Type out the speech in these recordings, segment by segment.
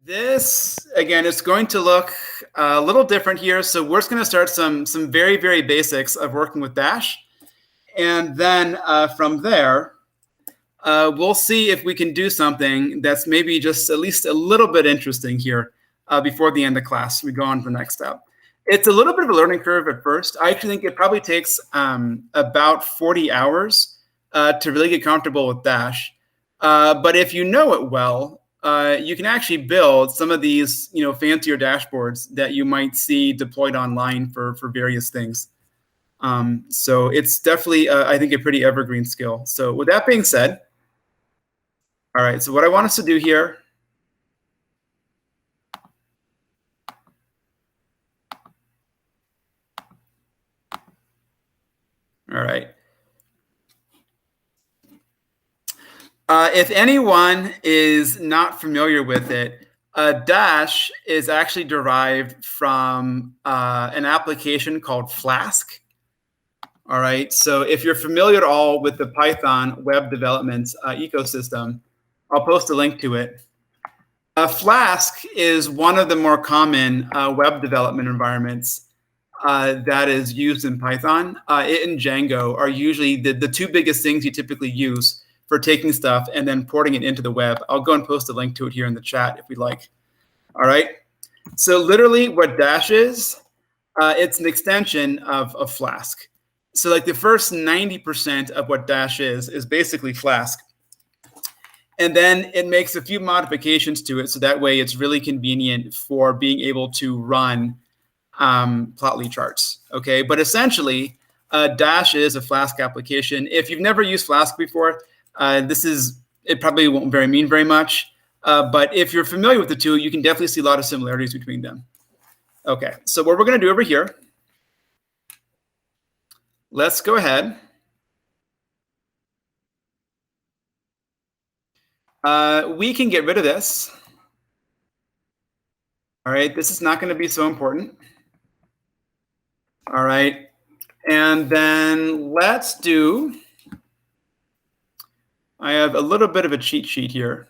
This, again, is going to look a little different here. So we're just going to start some very, very basics of working with Dash. And then from there, we'll see if we can do something that's maybe just at least a little bit interesting here before the end of class. We go on to the next step. It's a little bit of a learning curve at first. I actually think it probably takes about 40 hours to really get comfortable with Dash. But if you know it well, you can actually build some of these, fancier dashboards that you might see deployed online for various things. So it's definitely, I think, a pretty evergreen skill. So with that being said, all right, so what I want us to do here, all right. If anyone is not familiar with it, Dash is actually derived from an application called Flask. All right, so if you're familiar at all with the Python web development ecosystem, I'll post a link to it. Flask is one of the more common web development environments that is used in Python. It and Django are usually the two biggest things you typically use for taking stuff and then porting it into the web. I'll go and post a link to it here in the chat if you'd like. All right. So literally what Dash is, it's an extension of Flask. So like the first 90% of what Dash is basically Flask. And then it makes a few modifications to it. So that way it's really convenient for being able to run Plotly charts. Okay. But essentially, Dash is a Flask application. If you've never used Flask before, it probably won't mean very much. But if you're familiar with the two, you can definitely see a lot of similarities between them. Okay, so what we're going to do over here, let's go ahead. We can get rid of this. All right, this is not going to be so important. All right, and then let's do, I have a little bit of a cheat sheet here.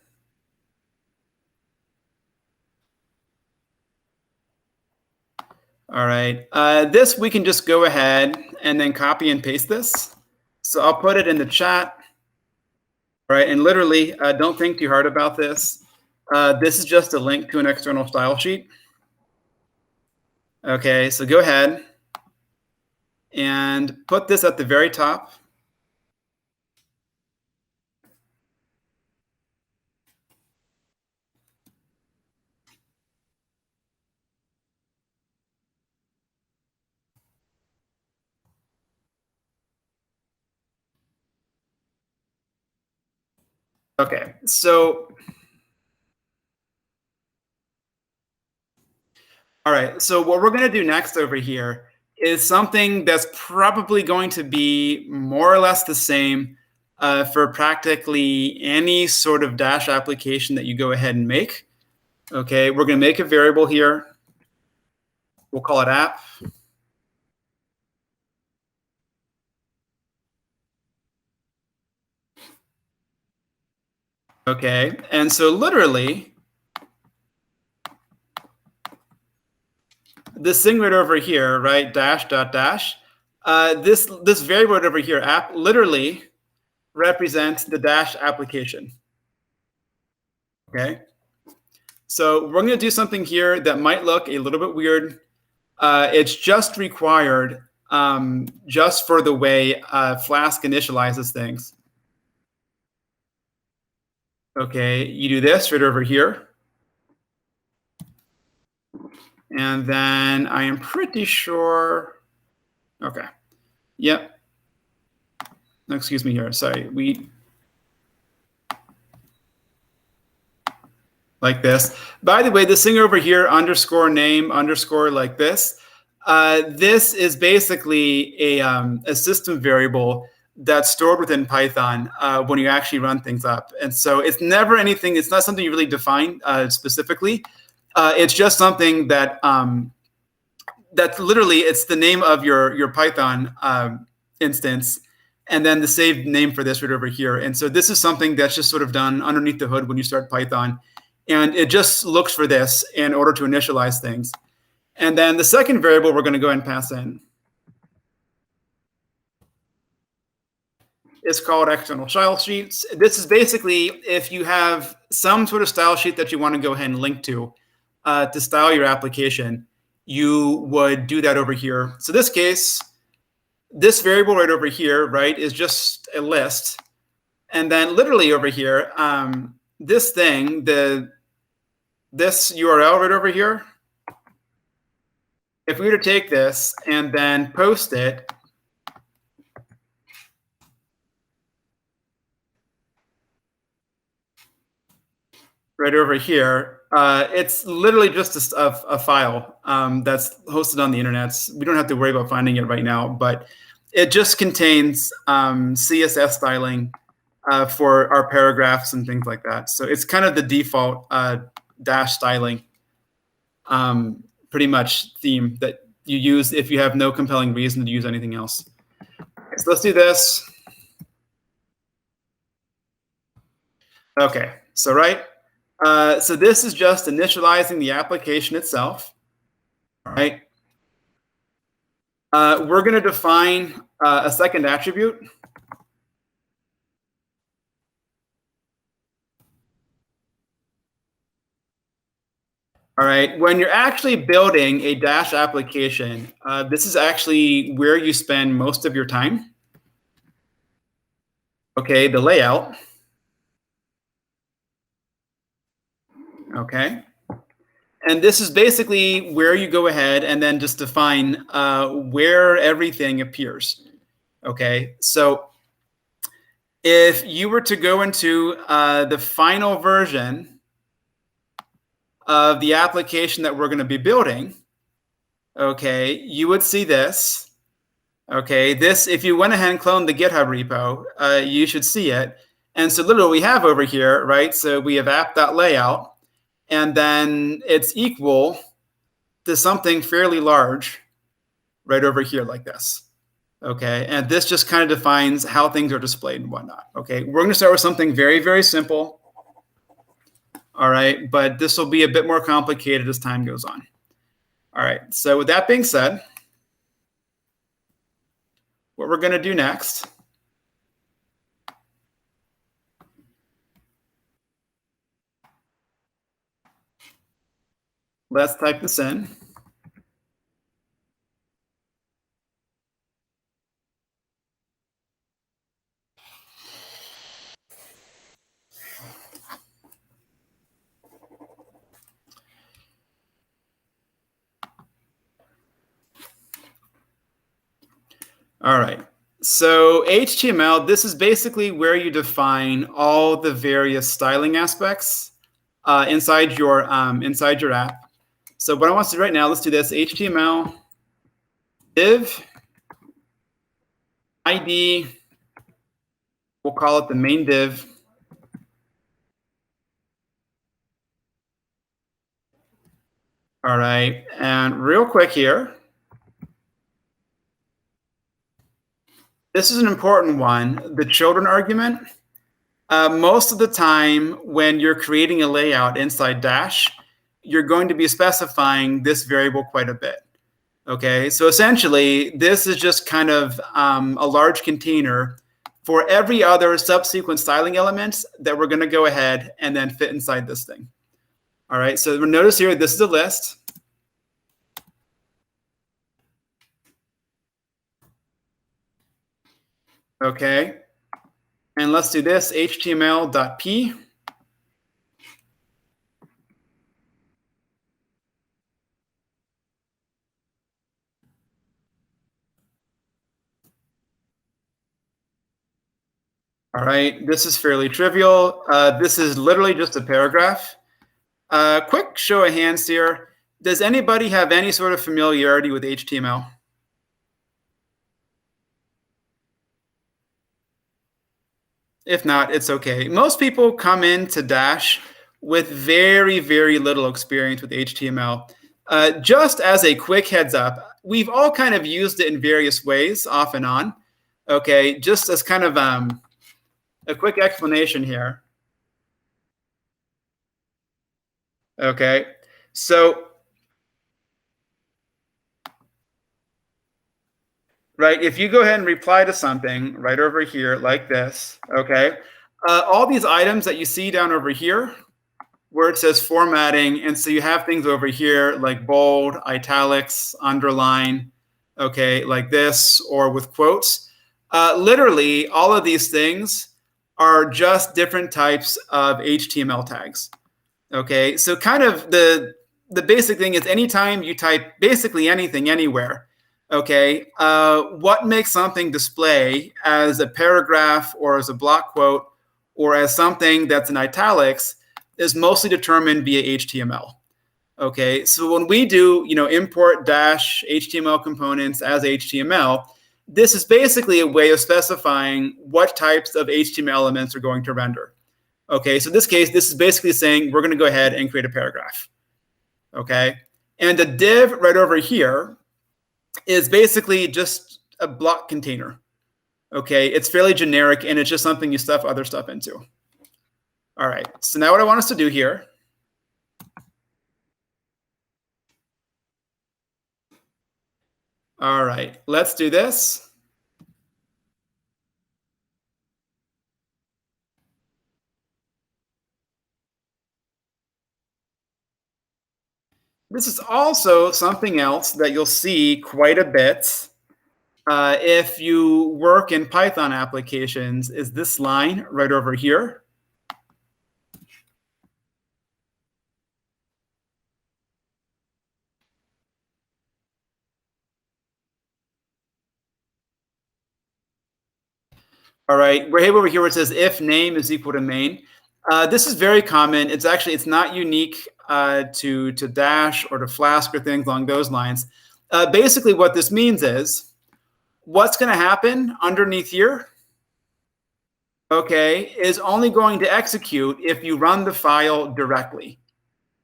All right, this we can just go ahead and then copy and paste this. So I'll put it in the chat. All right, and literally, don't think too hard about this. This is just a link to an external style sheet. Okay, so go ahead and put this at the very top. Okay, so, all right, so what we're going to do next over here is something that's probably going to be more or less the same for practically any sort of Dash application that you go ahead and make. Okay, we're going to make a variable here. We'll call it app. Okay, and so literally, this thing right over here, right, dash dot dash, this variable right over here, app, literally represents the Dash application. Okay, so we're going to do something here that might look a little bit weird. It's just required just for the way Flask initializes things. Okay, you do this right over here. And then I am pretty sure, okay, yep. No, excuse me here, sorry, like this. By the way, this thing over here, underscore name, underscore like this, this is basically a system variable that's stored within Python when you actually run things up. And so it's never anything, it's not something you really define specifically. It's just something that that's literally, it's the name of your Python instance, and then the saved name for this right over here. And so this is something that's just sort of done underneath the hood when you start Python. And it just looks for this in order to initialize things. And then the second variable we're going to go ahead and pass in is called external style sheets. This is basically if you have some sort of style sheet that you want to go ahead and link to style your application, you would do that over here. So this case, this variable right over here, right, is just a list. And then literally over here, this thing, this URL right over here, if we were to take this and then post it, right over here, it's literally just a file that's hosted on the internet. We don't have to worry about finding it right now, but it just contains CSS styling for our paragraphs and things like that. So it's kind of the default Dash styling pretty much theme that you use if you have no compelling reason to use anything else. Okay, so let's do this. Okay, so so this is just initializing the application itself. All right. We're going to define a second attribute. All right. When you're actually building a Dash application, this is actually where you spend most of your time. Okay, the layout. Okay. And this is basically where you go ahead and then just define where everything appears. Okay, so if you were to go into the final version of the application that we're going to be building, okay, you would see this. Okay, this, if you went ahead and cloned the GitHub repo, you should see it. And so literally we have over here, right? So we have app.layout. And then it's equal to something fairly large right over here like this. Okay, and this just kind of defines how things are displayed and whatnot. Okay, we're going to start with something very, very simple. All right, but this will be a bit more complicated as time goes on. All right, so with that being said, what we're going to do next let's type this in. All right. So HTML, this is basically where you define all the various styling aspects inside your app. So what I want to do right now, let's do this. HTML div ID, we'll call it the main div. All right, and real quick here, this is an important one, the children argument. Most of the time when you're creating a layout inside Dash, you're going to be specifying this variable quite a bit. Okay, so essentially, this is just kind of a large container for every other subsequent styling element that we're going to go ahead and then fit inside this thing. All right, so notice here, this is a list. Okay, and let's do this, html.p. All right, this is fairly trivial. This is literally just a paragraph. Quick show of hands here. Does anybody have any sort of familiarity with HTML? If not, it's okay. Most people come into Dash with very, very little experience with HTML. Just as a quick heads up, we've all kind of used it in various ways off and on. Okay, just as kind of a quick explanation here. Okay. So, right, if you go ahead and reply to something right over here like this, okay, all these items that you see down over here where it says formatting, and so you have things over here like bold, italics, underline, okay, like this, or with quotes. Literally, all of these things are just different types of HTML tags. Okay, so kind of the basic thing is anytime you type basically anything anywhere, okay, what makes something display as a paragraph or as a block quote or as something that's in italics is mostly determined via HTML. Okay, so when we do, import dash HTML components as HTML, this is basically a way of specifying what types of HTML elements are going to render. Okay, so in this case, this is basically saying we're going to go ahead and create a paragraph. Okay, and the div right over here is basically just a block container. Okay, it's fairly generic and it's just something you stuff other stuff into. All right, so now what I want us to do here all right, let's do this. This is also something else that you'll see quite a bit if you work in Python applications is this line right over here. All right, we're over here where it says if name is equal to main. This is very common. It's not unique to Dash or to Flask or things along those lines. Basically, what this means is what's going to happen underneath here, okay, is only going to execute if you run the file directly.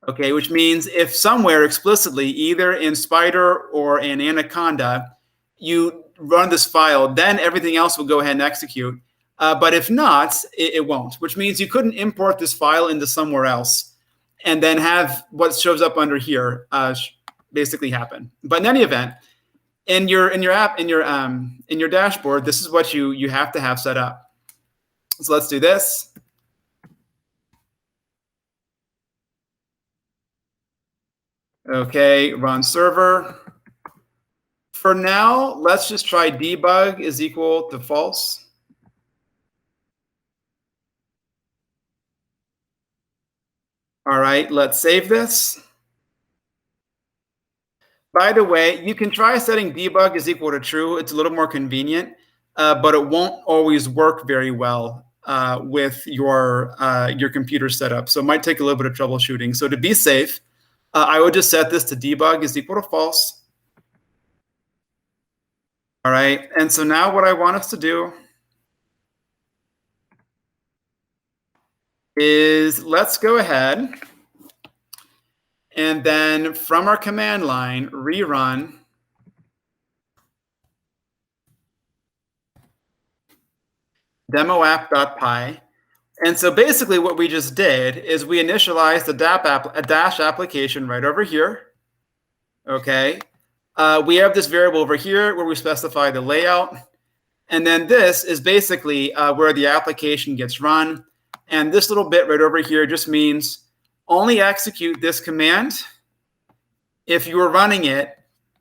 Okay, which means if somewhere explicitly, either in Spider or in Anaconda, you run this file, then everything else will go ahead and execute. But if not, it won't, which means you couldn't import this file into somewhere else and then have what shows up under here basically happen. But in any event, in your dashboard, this is what you have to have set up. So let's do this. Okay, run server. For now, let's just try debug is equal to false. All right, let's save this. By the way, you can try setting debug is equal to true. It's a little more convenient, but it won't always work very well with your computer setup. So it might take a little bit of troubleshooting. So to be safe, I would just set this to debug is equal to false. All right, and so now what I want us to do is let's go ahead and then from our command line, rerun demoapp.py. And so basically what we just did is we initialized a Dash application right over here. Okay. We have this variable over here where we specify the layout. And then this is basically where the application gets run. And this little bit right over here just means only execute this command if you are running it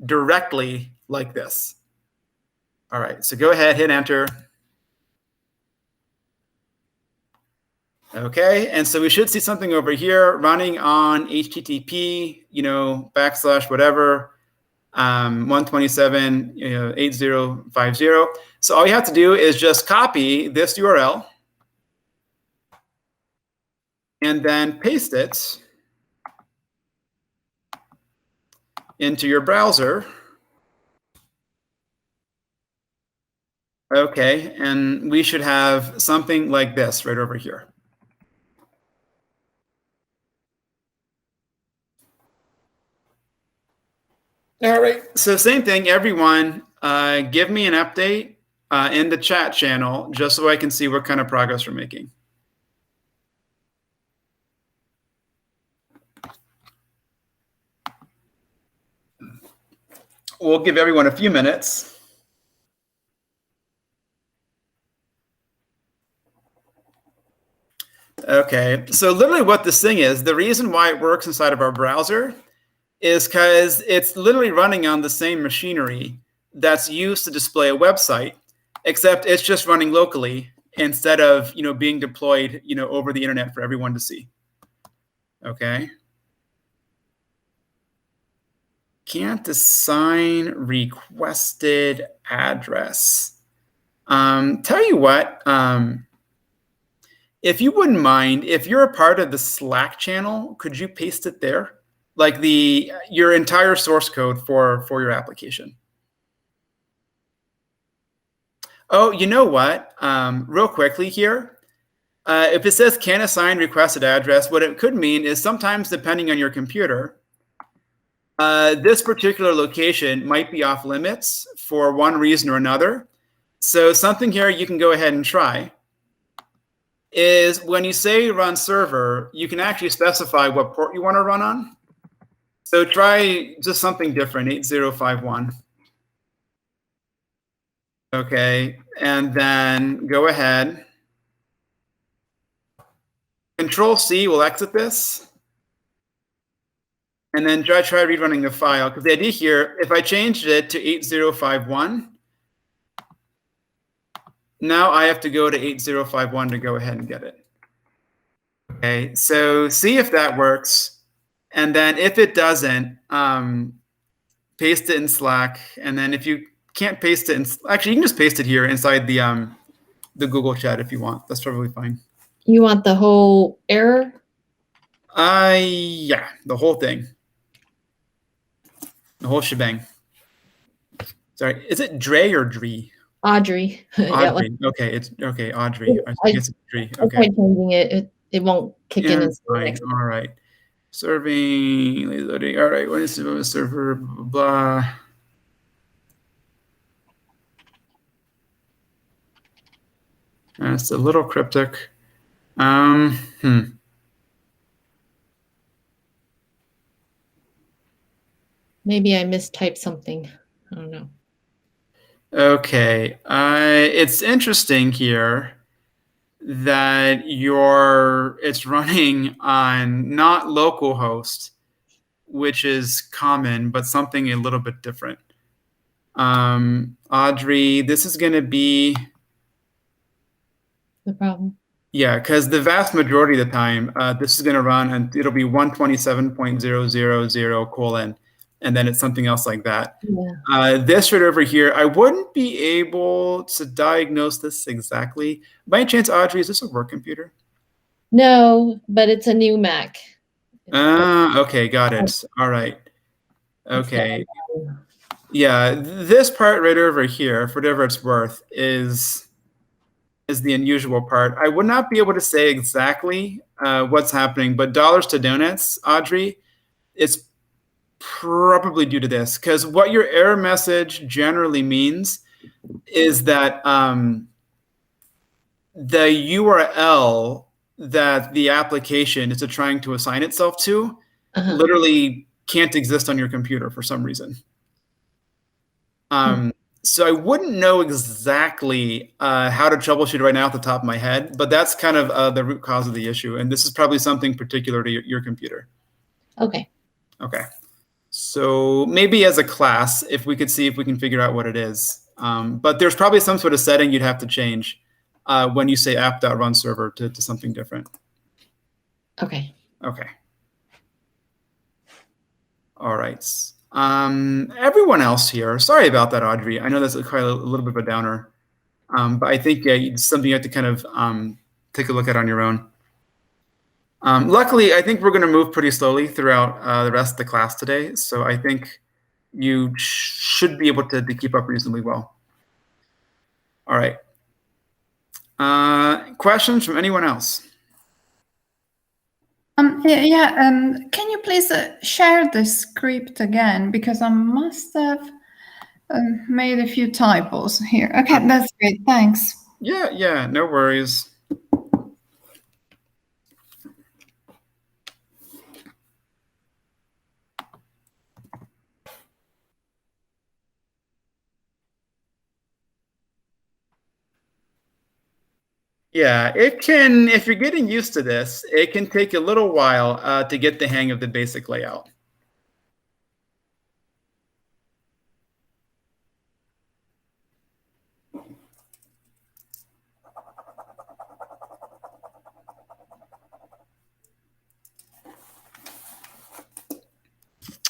directly like this. All right, so go ahead, hit enter. Okay, and so we should see something over here running on HTTP, / whatever, 127, 8050. So all you have to do is just copy this URL and then paste it into your browser. Okay, and we should have something like this right over here. All right, so same thing, everyone, give me an update in the chat channel just so I can see what kind of progress we're making. We'll give everyone a few minutes. Okay, so literally what this thing is, the reason why it works inside of our browser is because it's literally running on the same machinery that's used to display a website, except it's just running locally instead of being deployed over the internet for everyone to see. Okay. Can't assign requested address. Tell you what, if you wouldn't mind, if you're a part of the Slack channel, could you paste it there? Like your entire source code for your application. Oh, you know what? Real quickly here, if it says can assign requested address, what it could mean is sometimes depending on your computer, this particular location might be off limits for one reason or another. So something here you can go ahead and try is when you say run server, you can actually specify what port you want to run on. So try just something different, 8051. Okay, and then go ahead. Control C will exit this. And then try rerunning the file, because the idea here, if I changed it to 8051, now I have to go to 8051 to go ahead and get it. Okay, so see if that works. And then if it doesn't, paste it in Slack. And then if you can't paste it, actually, you can just paste it here inside the Google chat if you want. That's probably fine. You want the whole error? Yeah, the whole thing. The whole shebang. Sorry, is it Dre or Dree? Audrey. Audrey. Yeah, okay, it's okay. Audrey. I guess it's Dree. Okay. I tried changing it. It won't kick in. Fine. All right. Serving. Loading. All right. When is the server? Blah, blah. It's a little cryptic. Maybe I mistyped something. I don't know. Okay. It's interesting here that it's running on not localhost, which is common, but something a little bit different. Audrey, this is going to be the problem. Yeah, because the vast majority of the time, this is going to run and it'll be 127.000:, and then it's something else like that. Yeah. This right over here, I wouldn't be able to diagnose this exactly. By any chance, Audrey, is this a work computer? No, but it's a new Mac. Okay, got it. All right. Okay. Yeah, this part right over here, for whatever it's worth, is the unusual part. I would not be able to say exactly what's happening, but dollars to donuts, Audrey, it's probably due to this, because what your error message generally means is that the URL that the application is trying to assign itself to literally can't exist on your computer for some reason. So I wouldn't know exactly how to troubleshoot it right now at the top of my head, but that's kind of the root cause of the issue. And this is probably something particular to your computer. Okay. Okay. So maybe as a class, if we could see if we can figure out what it is. But there's probably some sort of setting you'd have to change when you say app.run server to something different. Okay. Okay. All right. Everyone else here, sorry about that, Audrey. I know that's quite a little bit of a downer, but I think it's something you have to kind of take a look at on your own. Luckily, I think we're going to move pretty slowly throughout the rest of the class today, so I think you should be able to keep up reasonably well. All right. Questions from anyone else? Can you please share the script again, because I must have made a few typos here. Okay, that's great. Thanks. Yeah, no worries. Yeah, it can, if you're getting used to this, it can take a little while to get the hang of the basic layout.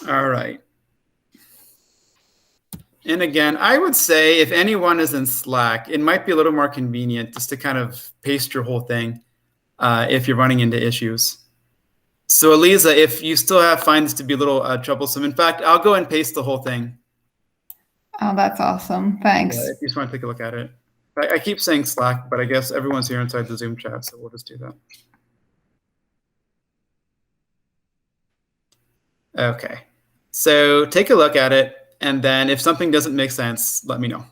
All right. And again, I would say if anyone is in Slack, it might be a little more convenient just to kind of paste your whole thing if you're running into issues. So Eliza, if you still find this to be a little troublesome, in fact, I'll go and paste the whole thing. Oh, that's awesome. Thanks. If you just want to take a look at it. I keep saying Slack, but I guess everyone's here inside the Zoom chat, so we'll just do that. Okay. So take a look at it, and then if something doesn't make sense, let me know.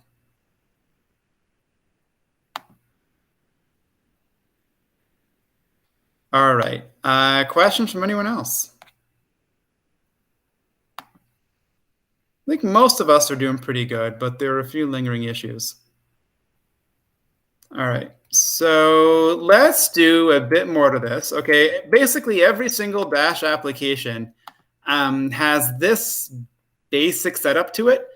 All right. Questions from anyone else? I think most of us are doing pretty good, but there are a few lingering issues. All right. So let's do a bit more to this. Okay. Basically, every single Dash application has this basic setup to it.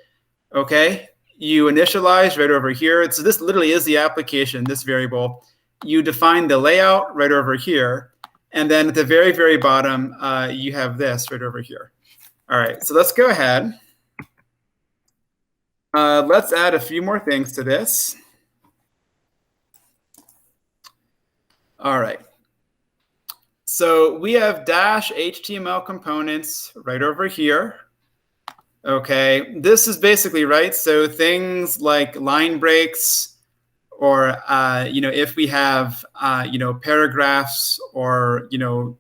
Okay. You initialize right over here. So this literally is the application, this variable. You define the layout right over here. And then at the very, very bottom, you have this right over here. All right. So let's go ahead. Let's add a few more things to this. All right. So we have Dash HTML components right over here. Okay, this is basically right. So things like line breaks, or if we have paragraphs, or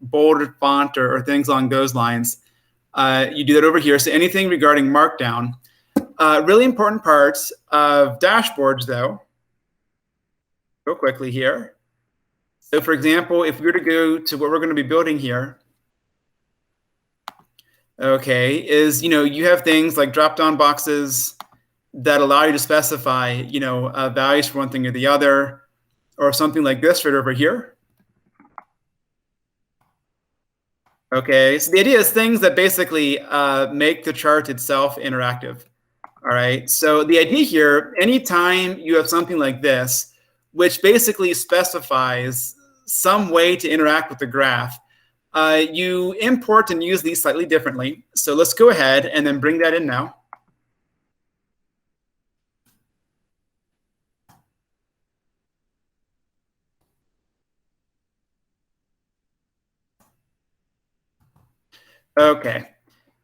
bolded font, or things along those lines, you do that over here. So anything regarding Markdown. Really important parts of dashboards, though. Go quickly here. So for example, if we were to go to what we're going to be building here, okay, is, you have things like drop-down boxes that allow you to specify, values for one thing or the other, or something like this right over here. Okay, so the idea is things that basically make the chart itself interactive. All right, so the idea here, anytime you have something like this, which basically specifies some way to interact with the graph, you import and use these slightly differently. So let's go ahead and then bring that in now. Okay,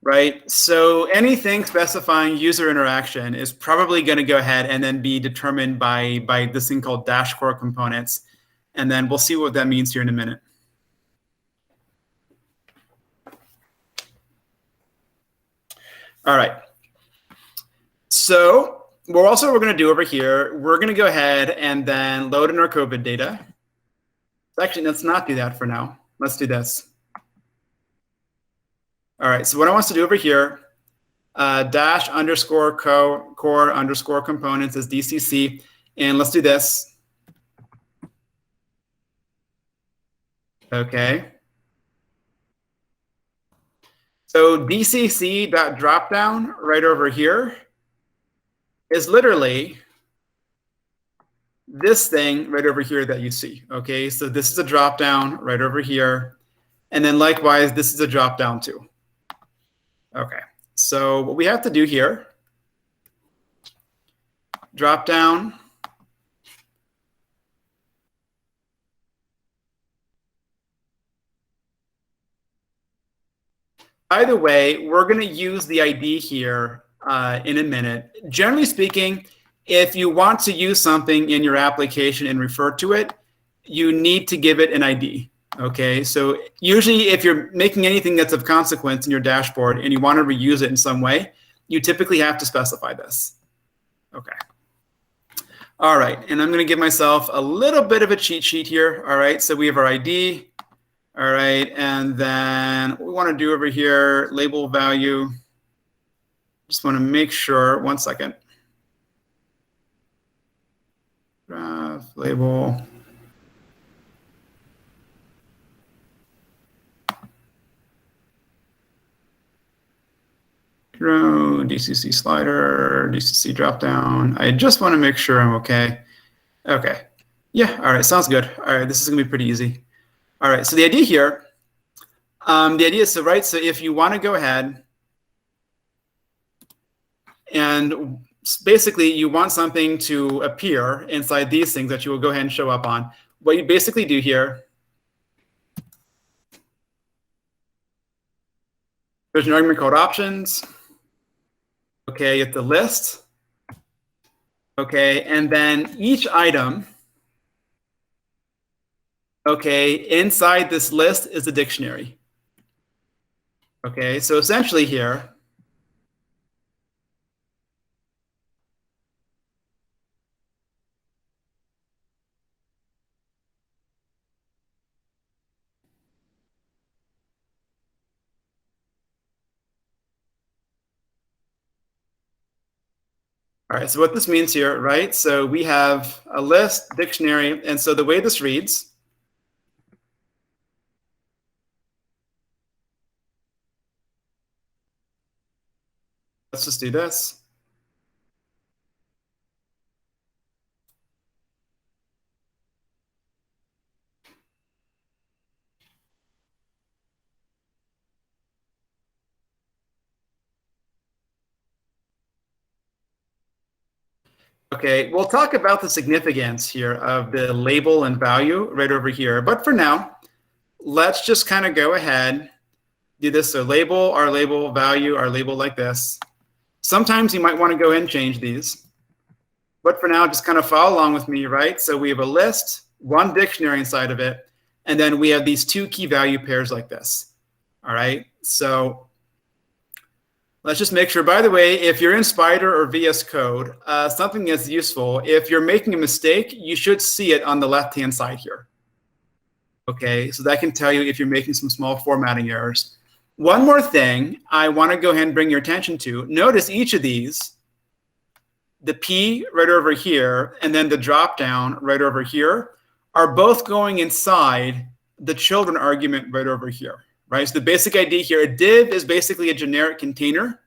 right. So anything specifying user interaction is probably going to go ahead and then be determined by this thing called Dash core components. And then we'll see what that means here in a minute. All right. So we're going to do over here, we're going to go ahead and then load in our COVID data. Actually, let's not do that for now. Let's do this. All right. So what I want us to do over here, dash underscore core underscore components is DCC. And let's do this. Okay. So DCC.dropdown right over here is literally this thing right over here that you see. Okay, so this is a dropdown right over here. And then likewise, this is a dropdown too. Okay, so what we have to do here, dropdown. By the way, we're going to use the ID here in a minute. Generally speaking, if you want to use something in your application and refer to it, you need to give it an ID. Okay, so usually if you're making anything that's of consequence in your dashboard and you want to reuse it in some way, you typically have to specify this. Okay. All right, and I'm going to give myself a little bit of a cheat sheet here. All right, so we have our ID. All right, and then what we want to do over here, label value. Just want to make sure, 1 second. Graph label. row, DCC slider, DCC dropdown. I just want to make sure I'm okay. Okay. Yeah, all right, sounds good. All right, this is gonna be pretty easy. All right, so the idea here, the idea is, so if you want to go ahead and basically you want something to appear inside these things that you will go ahead and show up on, what you basically do here, there's an argument called options. Okay, it's the list. Okay, and then each item, okay, inside this list is a dictionary. Okay, so essentially here, all right, so what this means here, right? So we have a list, dictionary, and so the way this reads, let's just do this. Okay, we'll talk about the significance here of the label and value right over here. But for now, let's just kind of go ahead, do this. So label, our label, value, our label like this. Sometimes you might want to go ahead and change these. But for now, just kind of follow along with me, right? So we have a list, one dictionary inside of it, and then we have these two key value pairs like this. All right, so let's just make sure, by the way, if you're in Spider or VS Code, something that's useful, if you're making a mistake, you should see it on the left-hand side here. Okay, so that can tell you if you're making some small formatting errors. One more thing I want to go ahead and bring your attention to. Notice each of these, the P right over here, and then the drop down right over here, are both going inside the children argument right over here. Right, so the basic idea here, a div is basically a generic container,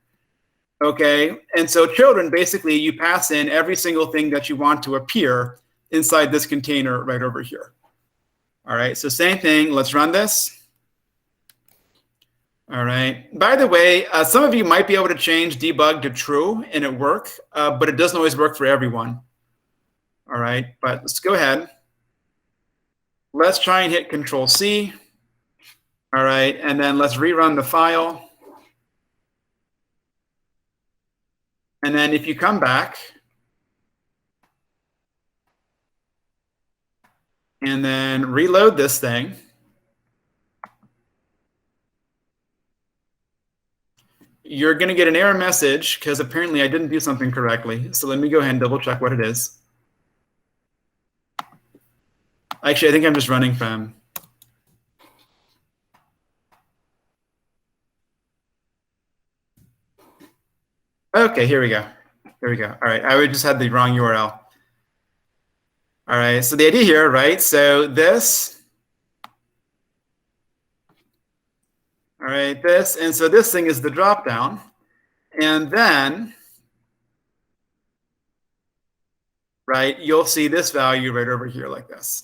okay? And so children, basically, you pass in every single thing that you want to appear inside this container right over here. All right, so same thing, let's run this. All right, by the way, some of you might be able to change debug to true and it work, but it doesn't always work for everyone. All right, but let's go ahead. Let's try and hit Control-C. All right, and then let's rerun the file. And then if you come back, and then reload this thing, you're going to get an error message because apparently I didn't do something correctly. So let me go ahead and double check what it is. Actually, I think I'm just running from. Okay, here we go. Here we go. All right, I just had the wrong URL. All right, so the idea here, right? So this, all right, this, and so this thing is the dropdown, and then, right, you'll see this value right over here like this.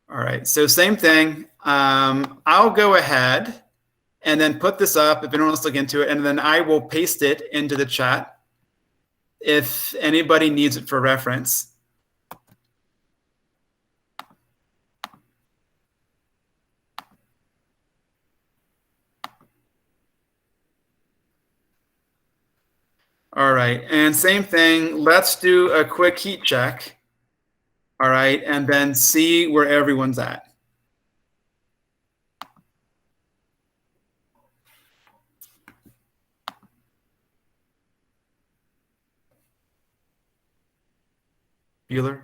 All right, so same thing. I'll go ahead and then put this up if anyone wants to look into it, and then I will paste it into the chat if anybody needs it for reference. All right, and same thing, let's do a quick heat check. All right, and then see where everyone's at. Bueller?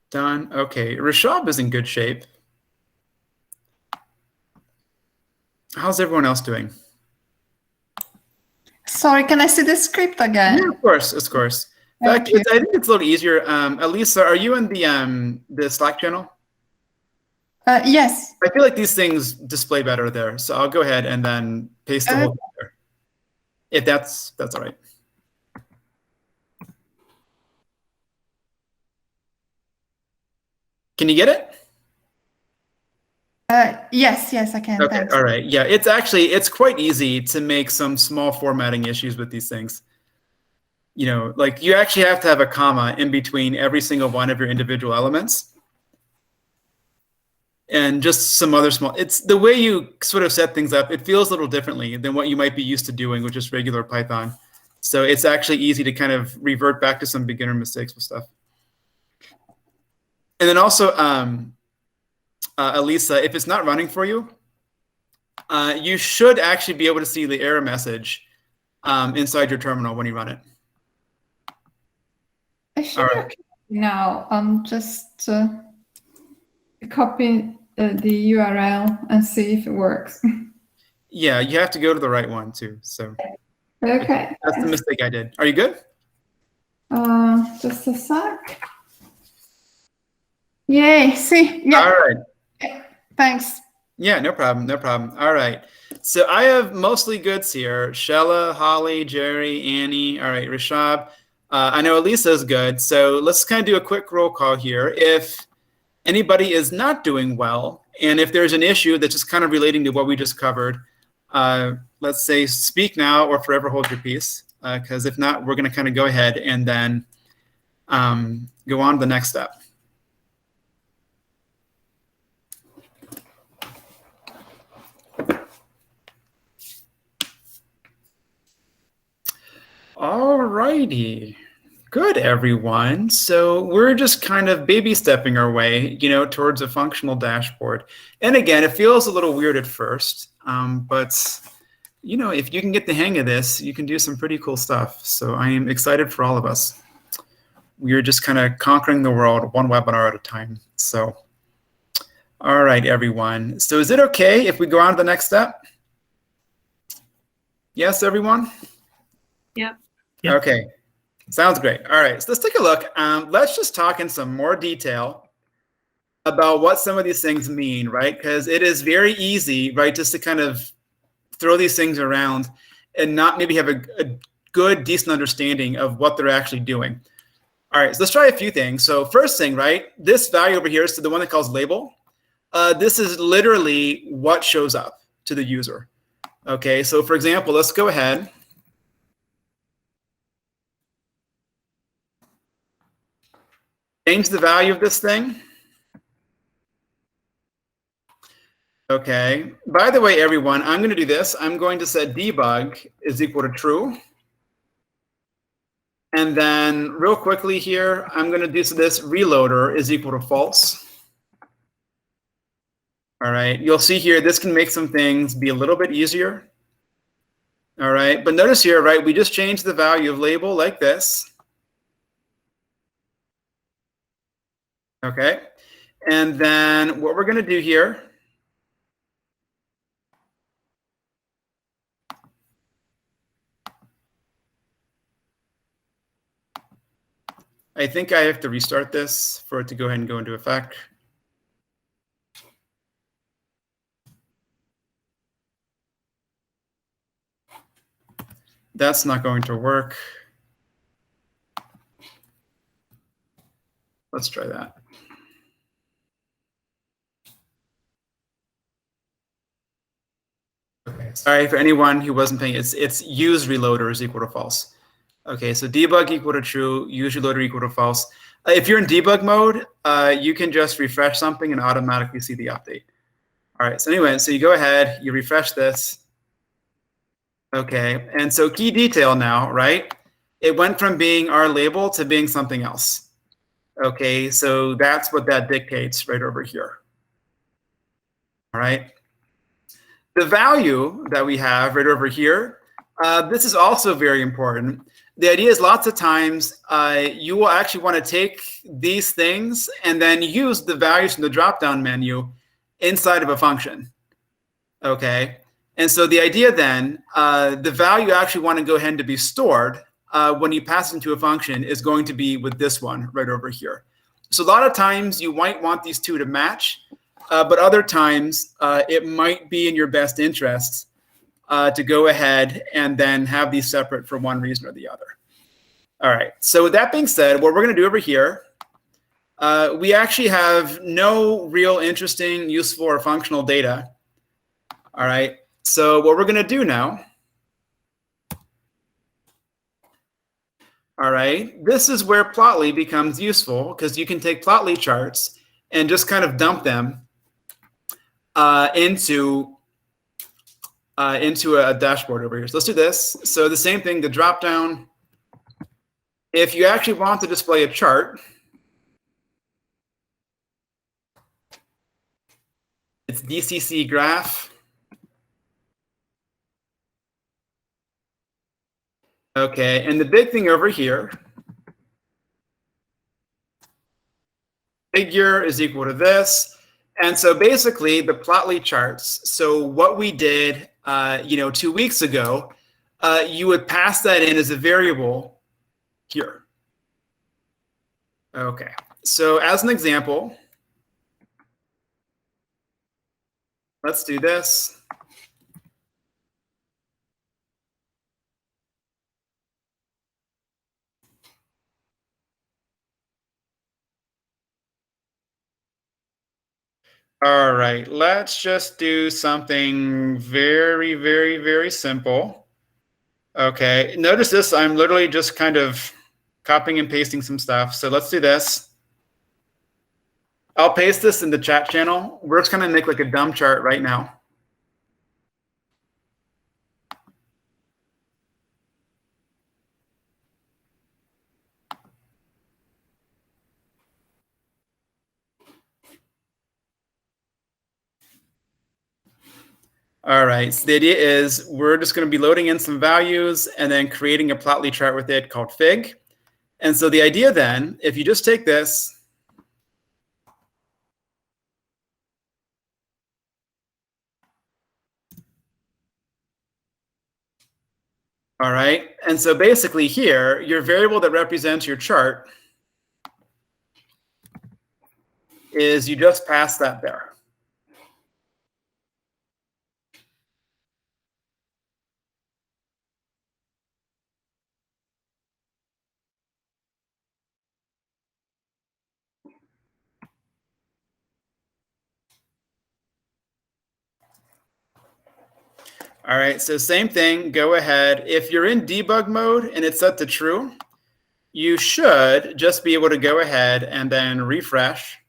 Done. Okay, Rashab is in good shape. How's everyone else doing? Sorry, can I see the script again? Yeah, of course, of course. In fact, I think it's a little easier. Elisa, are you in the Slack channel? Yes. I feel like these things display better there. So I'll go ahead and then paste the whole thing there. If that's all right. Can you get it? Yes, I can. Okay, Thanks. all right. Yeah, it's quite easy to make some small formatting issues with these things. You know, like you actually have to have a comma in between every single one of your individual elements. And just some other small, it's the way you sort of set things up, it feels a little differently than what you might be used to doing with just regular Python. So it's actually easy to kind of revert back to some beginner mistakes with stuff. And then also, Elisa, if it's not running for you, you should actually be able to see the error message inside your terminal when you run it. I should be okay now. I'm just copy the URL and see if it works. Yeah, you have to go to the right one too. So okay. That's the mistake I did. Are you good? Just a sec. Yay, see? Yeah. All right. Thanks. Yeah, no problem. No problem. All right. So I have mostly goods here. Shella, Holly, Jerry, Annie. All right, Rishab. I know Elisa's good. So let's kind of do a quick roll call here. If anybody is not doing well, and if there's an issue that's just kind of relating to what we just covered, let's say speak now or forever hold your peace. Because if not, we're going to kind of go ahead and then go on to the next step. All righty. Good, everyone. So we're just kind of baby stepping our way, you know, towards a functional dashboard. And again, it feels a little weird at first, but you know, if you can get the hang of this, you can do some pretty cool stuff. So I am excited for all of us. We are just kind of conquering the world one webinar at a time. So, all right, everyone. So is it okay if we go on to the next step? Yes, everyone? Yep. Okay. Sounds great. All right, so let's take a look. Let's just talk in some more detail about what some of these things mean, right? Because it is very easy, right, just to kind of throw these things around and not maybe have a good, decent understanding of what they're actually doing. All right, so let's try a few things. So first thing, right, this value over here is the one that calls label. This is literally what shows up to the user. Okay, so for example, let's go ahead. Change the value of this thing. Okay. By the way, everyone, I'm going to do this. I'm going to set debug is equal to true. And then real quickly here, I'm going to do so this reloader is equal to false. All right. You'll see here, this can make some things be a little bit easier. All right. But notice here, right, we just changed the value of label like this. Okay. And then what we're going to do here, I think I have to restart this for it to go ahead and go into effect. That's not going to work. Let's try that. Okay, sorry for anyone who wasn't paying. It's use reloader is equal to false. Okay, so debug equal to true, use reloader equal to false. If you're in debug mode, you can just refresh something and automatically see the update. All right, so anyway, so you go ahead, you refresh this. Okay, and so key detail now, right? It went from being our label to being something else. Okay, so that's what that dictates right over here. All right. The value that we have right over here, this is also very important. The idea is lots of times you will actually want to take these things and then use the values from the drop-down menu inside of a function. Okay, and so the idea then, the value you actually want to go ahead and to be stored when you pass into a function is going to be with this one right over here. So a lot of times you might want these two to match. but other times it might be in your best interest to go ahead and then have these separate for one reason or the other. All right, so with that being said, what we're going to do over here, we actually have no real interesting, useful, or functional data. All right, so what we're going to do now, all right, this is where Plotly becomes useful, because you can take Plotly charts and just kind of dump them into a dashboard over here. So let's do this. So the same thing, the drop down. If you actually want to display a chart, it's DCC graph. Okay, and the big thing over here, figure is equal to this. And so basically the Plotly charts. So what we did, 2 weeks ago, you would pass that in as a variable here. Okay, so as an example, let's do this. All right, let's just do something very, very, very simple. Okay, notice this, I'm literally just kind of copying and pasting some stuff. So let's do this. I'll paste this in the chat channel. We're just gonna make like a dumb chart right now. All right, so the idea is we're just going to be loading in some values and then creating a Plotly chart with it called Fig. And so the idea then, if you just take this, all right, and so basically here, your variable that represents your chart is you just pass that there. All right, so same thing, go ahead. If you're in debug mode and it's set to true, you should just be able to go ahead and then refresh.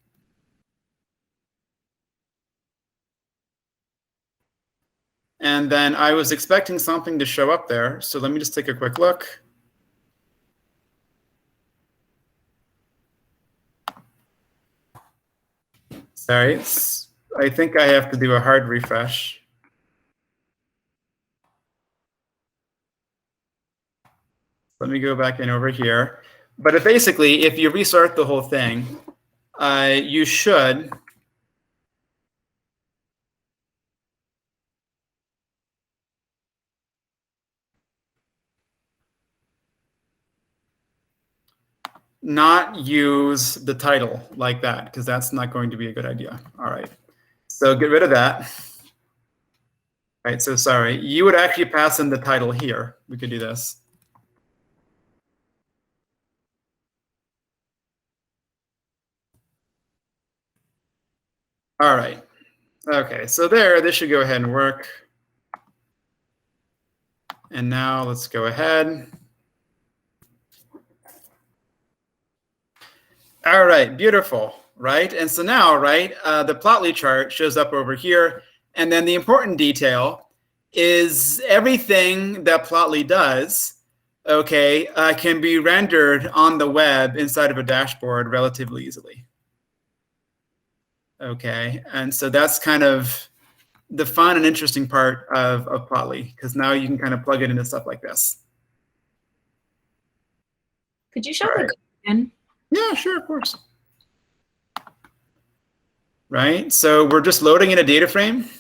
And then I was expecting something to show up there. So let me just take a quick look. Sorry, I think I have to do a hard refresh. Let me go back in over here. But basically, if you restart the whole thing, you should not use the title like that, because that's not going to be a good idea. All right, so get rid of that. All right, so sorry, you would actually pass in the title here. We could do this. All right, okay, so this should go ahead and work. And now let's go ahead. All right, beautiful, right? And so now, right, the Plotly chart shows up over here. And then the important detail is everything that Plotly does, okay, can be rendered on the web inside of a dashboard relatively easily. Okay, and so that's kind of the fun and interesting part of Plotly, because now you can kind of plug it into stuff like this. Could you show the again? Yeah, sure, of course. Right, so we're just loading in a data frame,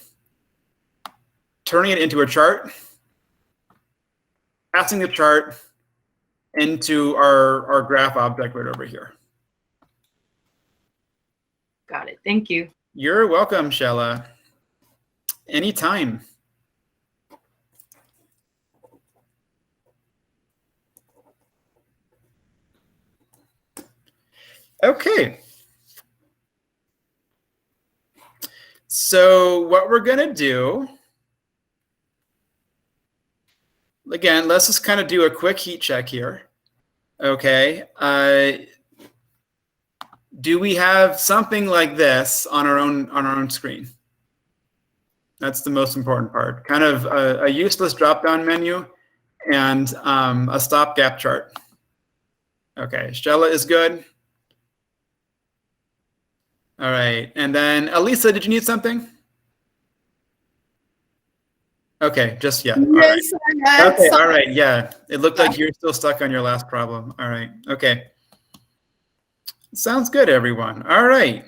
turning it into a chart, passing the chart into our graph object right over here. Got it. Thank you. You're welcome, Shella. Anytime. Okay. So what we're going to do, again, let's just kind of do a quick heat check here. Okay. Do we have something like this on our own screen? That's the most important part. Kind of a useless drop-down menu and a stopgap chart. Okay, Stella is good. All right, and then Elisa, did you need something? Okay, just yeah. All right. Yes, Okay, all right, yeah. It looked like you're still stuck on your last problem. All right, okay. Sounds good, everyone. All right.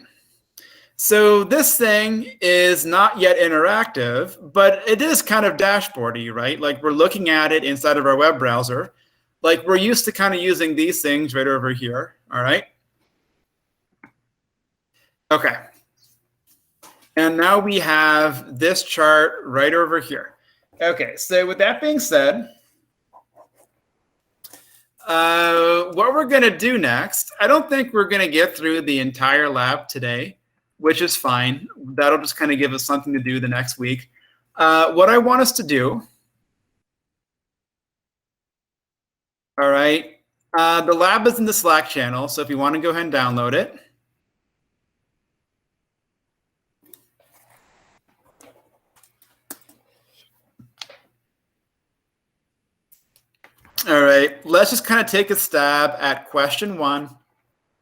So this thing is not yet interactive, but it is kind of dashboardy, right? Like we're looking at it inside of our web browser. Like we're used to kind of using these things right over here, all right? Okay. And now we have this chart right over here. Okay, so with that being said, what we're going to do next, I don't think we're going to get through the entire lab today, which is fine. That'll just kind of give us something to do the next week. What I want us to do, all right, the lab is in the Slack channel, so if you want to go ahead and download it. All right, let's just kind of take a stab at question 1.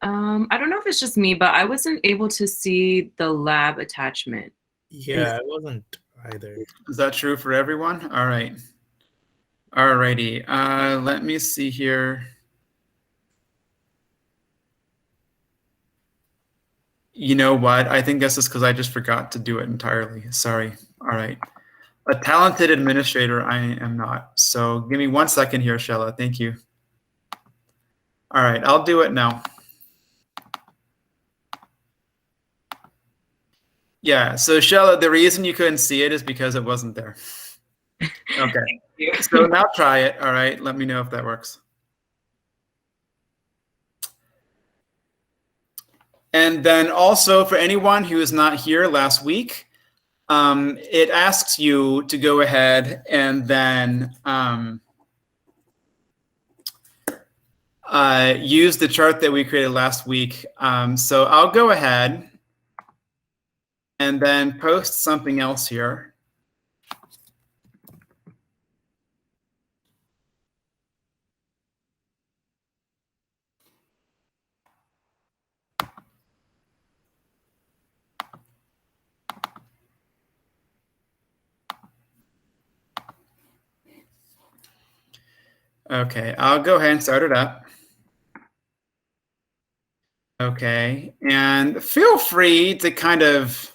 I don't know if it's just me, but I wasn't able to see the lab attachment. Yeah, I wasn't either. Is that true for everyone? All right. All righty. Let me see here. You know what? I think this is because I just forgot to do it entirely. Sorry. All right. A talented administrator, I am not. So give me 1 second here, Shella. Thank you. All right, I'll do it now. Yeah, so Shella, the reason you couldn't see it is because it wasn't there. Okay. So now try it. All right, let me know if that works. And then also for anyone who is not here last week, it asks you to go ahead and then use the chart that we created last week. So I'll go ahead and then post something else here. Okay, I'll go ahead and start it up. Okay, and feel free to kind of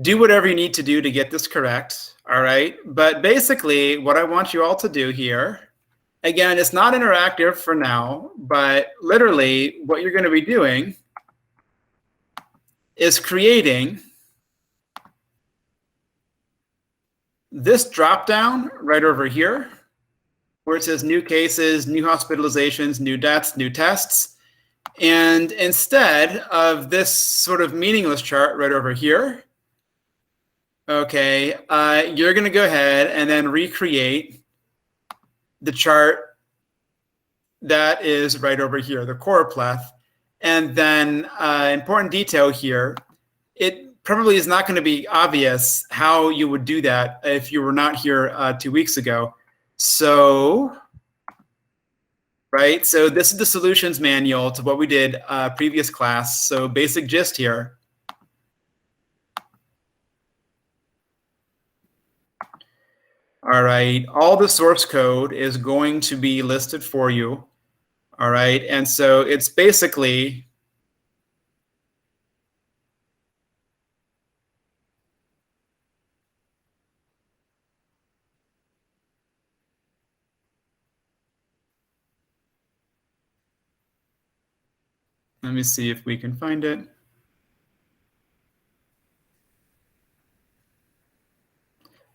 do whatever you need to do to get this correct, all right? But basically, what I want you all to do here, again, it's not interactive for now, but literally what you're going to be doing is creating this drop-down right over here, where it says new cases, new hospitalizations, new deaths, new tests. And instead of this sort of meaningless chart right over here, okay, you're going to go ahead and then recreate the chart that is right over here, the choropleth. And then important detail here, it probably is not going to be obvious how you would do that if you were not here 2 weeks ago. So, right, so this is the solutions manual to what we did previous class. So basic gist here. All right, all the source code is going to be listed for you. All right, and so it's basically let me see if we can find it.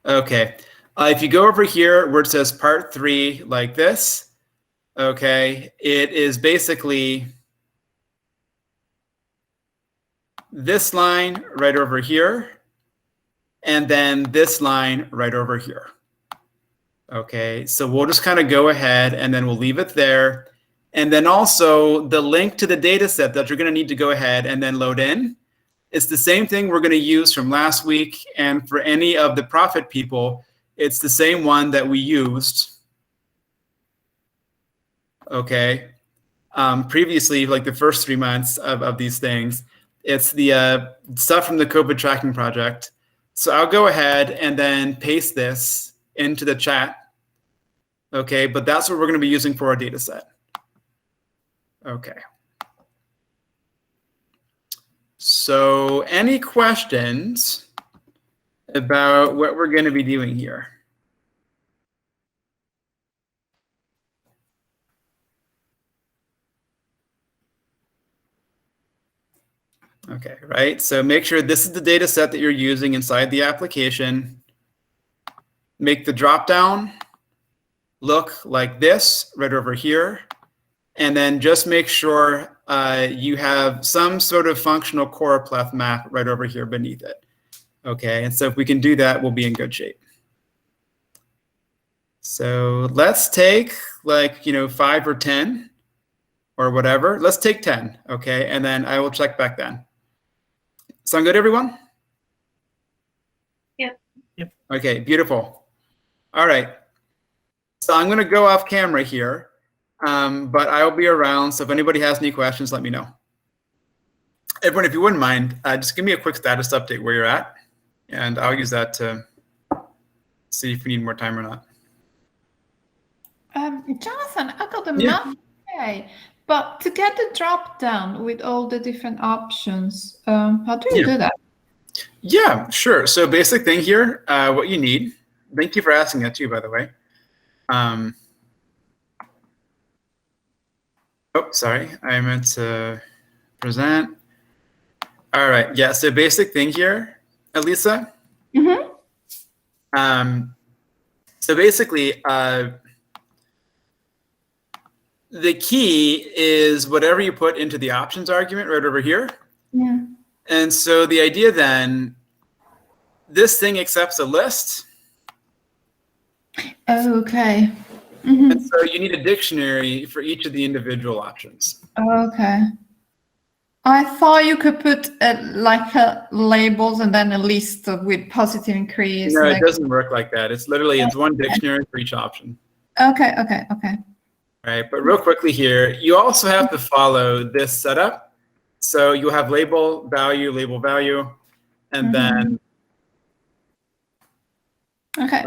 Okay. If you go over here where it says part 3 like this, okay, it is basically this line right over here, and then this line right over here. Okay, so we'll just kind of go ahead and then we'll leave it there. And then also the link to the data set that you're going to need to go ahead and then load in. It's the same thing we're going to use from last week. And for any of the profit people, it's the same one that we used. Okay. Previously, like the first 3 months of these things, it's the stuff from the COVID tracking project. So I'll go ahead and then paste this into the chat. Okay, but that's what we're going to be using for our data set. Okay. So any questions about what we're going to be doing here? Okay, right. So make sure this is the data set that you're using inside the application. Make the dropdown look like this right over here. And then just make sure you have some sort of functional choropleth map right over here beneath it. Okay, and so if we can do that, we'll be in good shape. So let's take like, 5 or 10 or whatever. Let's take 10, okay? And then I will check back then. Sound good, everyone? Yep. Yep. Okay, beautiful. All right. So I'm going to go off camera here, but I'll be around. So if anybody has any questions, let me know. Everyone, if you wouldn't mind, just give me a quick status update where you're at, and I'll use that to see if we need more time or not. Jonathan, I got the Yeah. map. Okay, but to get the drop down with all the different options, how do you do that? Yeah, sure. So basic thing here, what you need. Thank you for asking that too, by the way. Oh, sorry. I meant to present. All right. Yeah. So basic thing here, Elisa. Mm-hmm. So basically, the key is whatever you put into the options argument right over here. Yeah. And so the idea then, this thing accepts a list. Okay. Mm-hmm. And so you need a dictionary for each of the individual options. Okay. I thought you could put labels and then a list with positive increase. No, it doesn't work like that. It's literally, it's one dictionary for each option. Okay. All right, but real quickly here, you also have to follow this setup. So you have label, value, and then Okay.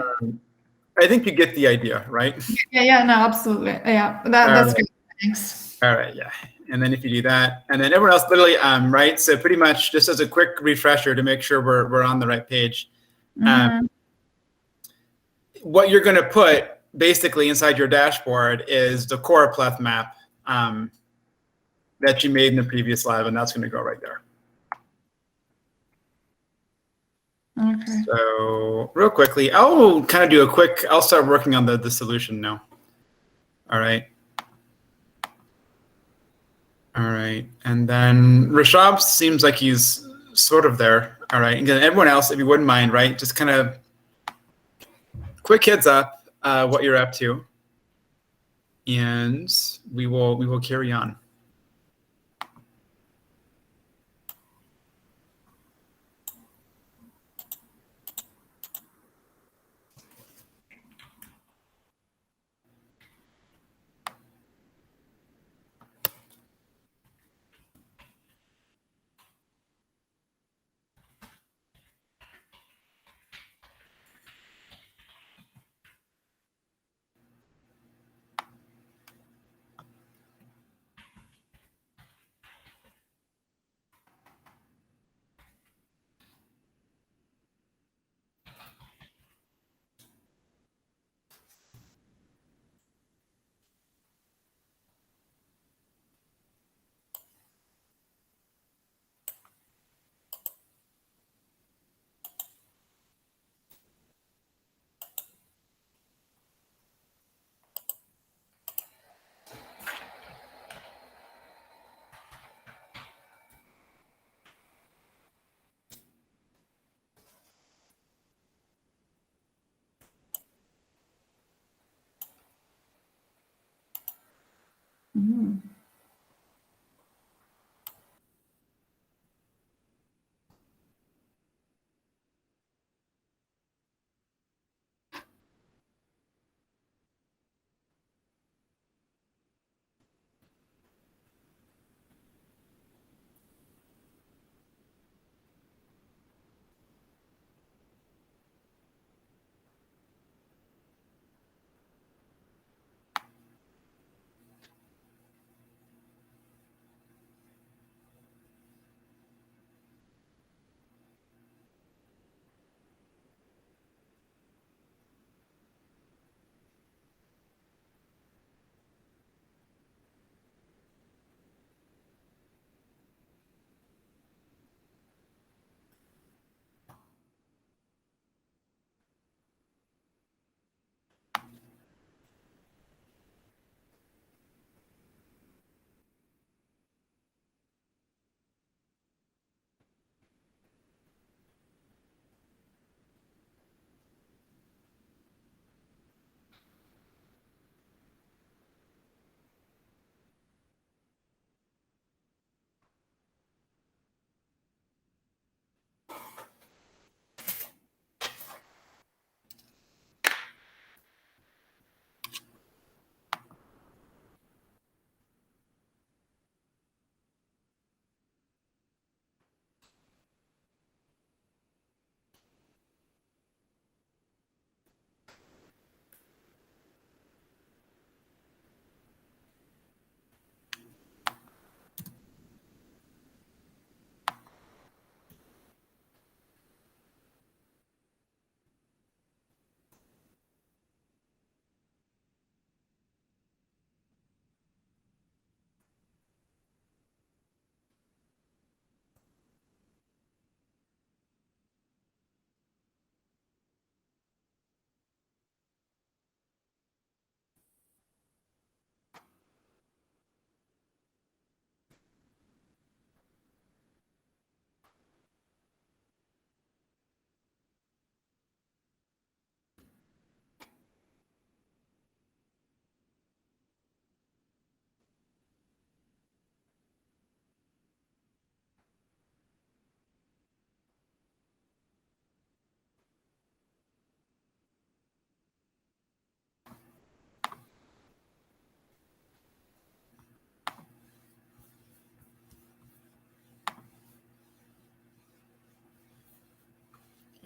I think you get the idea, right? Yeah, no, absolutely. Yeah, that's right. good. Thanks. All right, yeah. And then if you do that, and then everyone else literally, right? So pretty much just as a quick refresher to make sure we're on the right page. What you're going to put basically inside your dashboard is the choropleth map that you made in the previous lab, and that's going to go right there. Okay. So real quickly, I'll kind of do a quick, I'll start working on the solution now. All right. All right. And then Rashab seems like he's sort of there. All right. And then everyone else, if you wouldn't mind, right, just kind of quick heads up what you're up to. And we will carry on. Mm.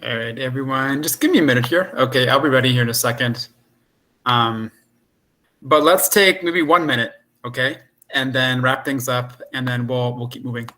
All right, everyone, just give me a minute here. Okay, I'll be ready here in a second. But let's take maybe 1 minute, okay, and then wrap things up, and then we'll keep moving.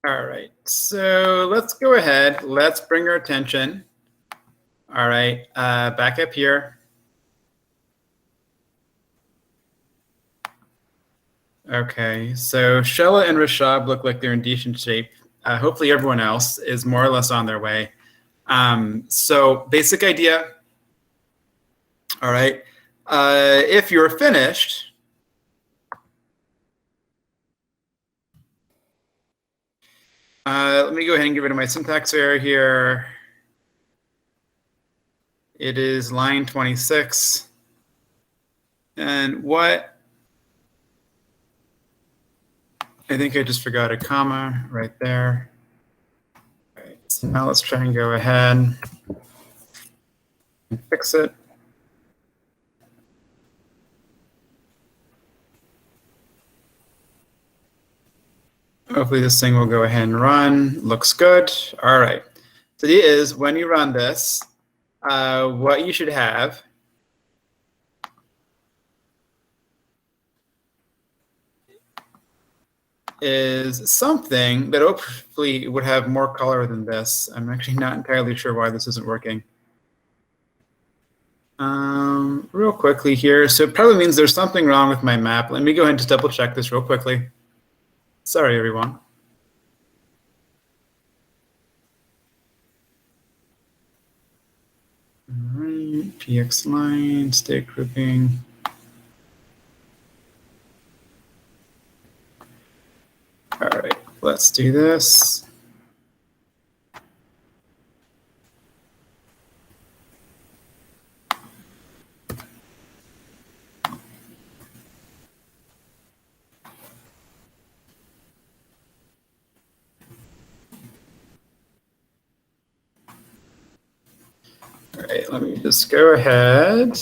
All right, so let's go ahead. Let's bring our attention. All All right, back up here. Okay, so Shella and Rashab look like they're in decent shape. Hopefully everyone else is more or less on their way. So basic idea. All right, if you're finished, let me go ahead and get rid of my syntax error here. It is line 26. And what? I think I just forgot a comma right there. All right, so now let's try and go ahead and fix it. Hopefully this thing will go ahead and run. Looks good. All right. So the idea is when you run this, what you should have is something that hopefully would have more color than this. I'm actually not entirely sure why this isn't working. Real quickly here. So it probably means there's something wrong with my map. Let me go ahead and just double check this real quickly. Sorry, everyone. All right, PX line, state grouping. All right, let's do this. All right, let me just go ahead.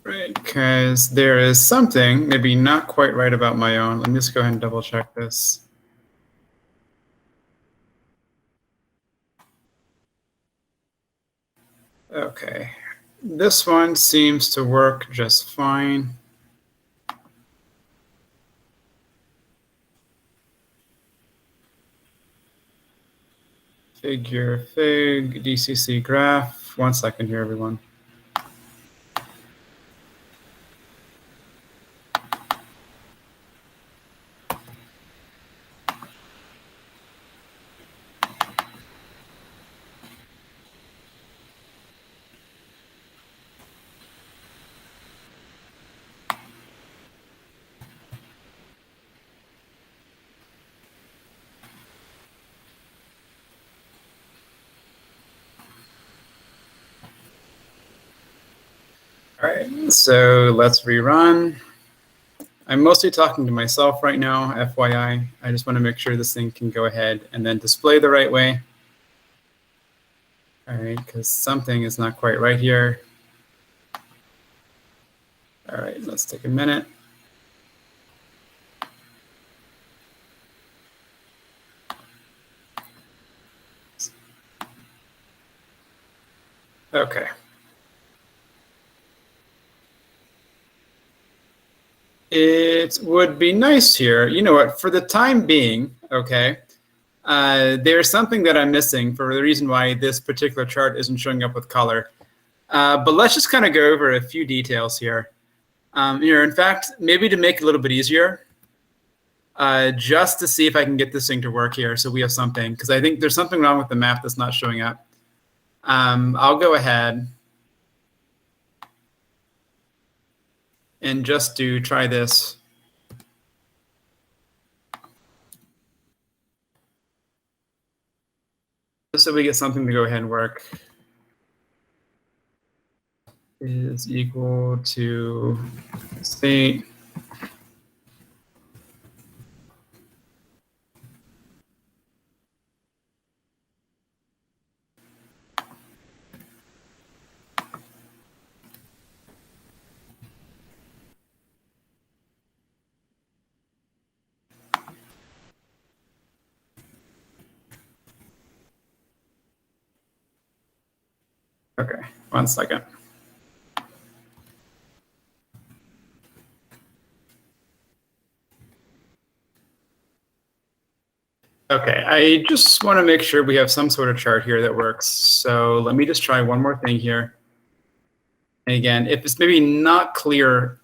Right, because there is something maybe not quite right about my own. Let me just go ahead and double check this. Okay, this one seems to work just fine. Figure fig DCC graph. 1 second here, everyone. All right, so let's rerun. I'm mostly talking to myself right now, FYI. I just want to make sure this thing can go ahead and then display the right way. All right, because something is not quite right here. All right, let's take a minute. Okay. It would be nice here, you know what, for the time being, okay, there's something that I'm missing for the reason why this particular chart isn't showing up with color. But let's just kind of go over a few details here. In fact, maybe to make it a little bit easier, just to see if I can get this thing to work here so we have something, because I think there's something wrong with the map that's not showing up. I'll go ahead and just try this. Just so we get something to go ahead and work. Is equal to state. Okay, 1 second. Okay, I just want to make sure we have some sort of chart here that works. So let me just try one more thing here. And again, if it's maybe not clear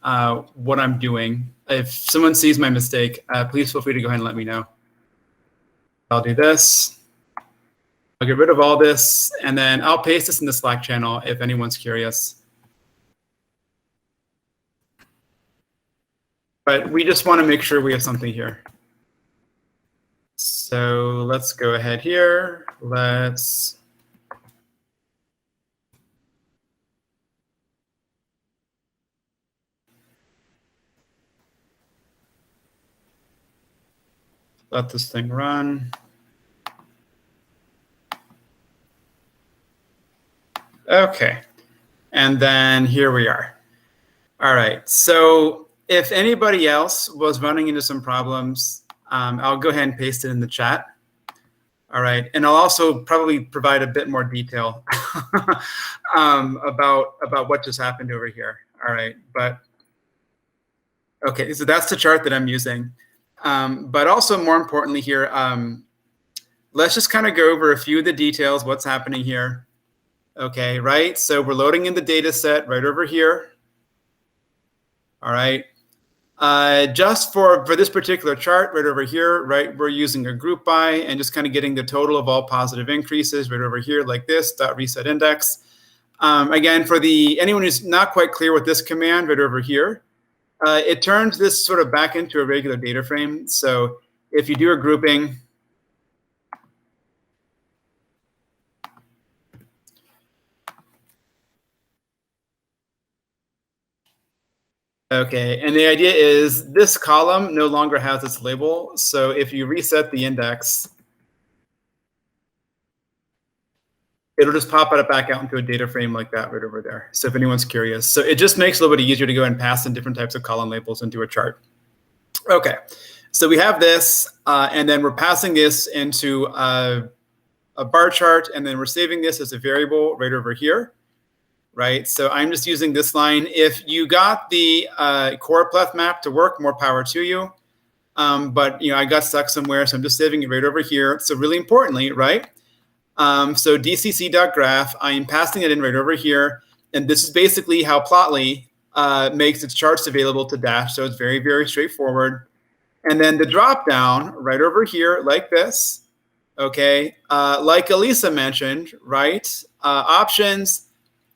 what I'm doing, if someone sees my mistake, please feel free to go ahead and let me know. I'll do this. I'll get rid of all this, and then I'll paste this in the Slack channel if anyone's curious. But we just want to make sure we have something here. So let's go ahead here. Let's let this thing run. Okay, and then here we are. All right, so if anybody else was running into some problems, I'll go ahead and paste it in the chat. All right, and I'll also probably provide a bit more detail about what just happened over here. All right, but okay, so that's the chart that I'm using. But also more importantly here, let's just kind of go over a few of the details, what's happening here. Okay, right, so we're loading in the data set right over here. All right, just for this particular chart right over here, right, we're using a group by and just kind of getting the total of all positive increases right over here like this, dot reset index. Again, for anyone who's not quite clear with this command right over here, it turns this sort of back into a regular data frame. So if you do a grouping, okay, and the idea is this column no longer has its label. So if you reset the index, it'll just pop it back out into a data frame like that right over there. So if anyone's curious. So it just makes it a little bit easier to go and pass in different types of column labels into a chart. Okay, so we have this, and then we're passing this into a bar chart, and then we're saving this as a variable right over here. Right, so I'm just using this line. If you got the choropleth map to work, more power to you. But I got stuck somewhere, so I'm just saving it right over here. So really importantly, right? So dcc.graph, I am passing it in right over here, and this is basically how Plotly makes its charts available to Dash. So it's very, very straightforward. And then the drop down right over here, like this. Okay, like Elisa mentioned, right? Options.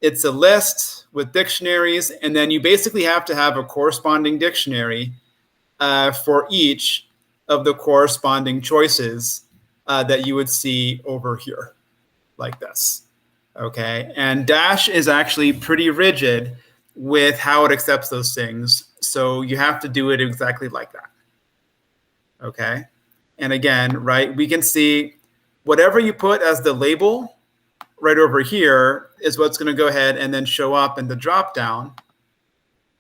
It's a list with dictionaries, and then you basically have to have a corresponding dictionary for each of the corresponding choices that you would see over here, like this. Okay, and Dash is actually pretty rigid with how it accepts those things, so you have to do it exactly like that. Okay, and again, right, we can see whatever you put as the label right over here is what's going to go ahead and then show up in the drop down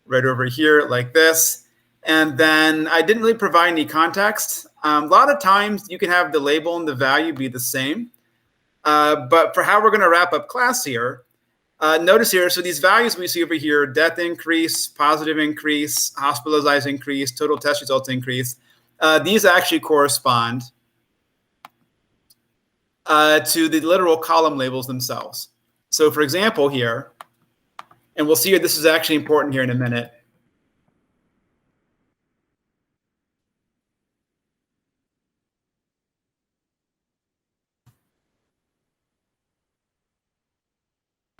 right over here like this. And then I didn't really provide any context. A lot of times you can have the label and the value be the same. But for how we're going to wrap up class here, notice here, so these values we see over here, death increase, positive increase, hospitalized increase, total test results increase, these actually correspond to the literal column labels themselves. So for example here, and we'll see this is actually important here in a minute.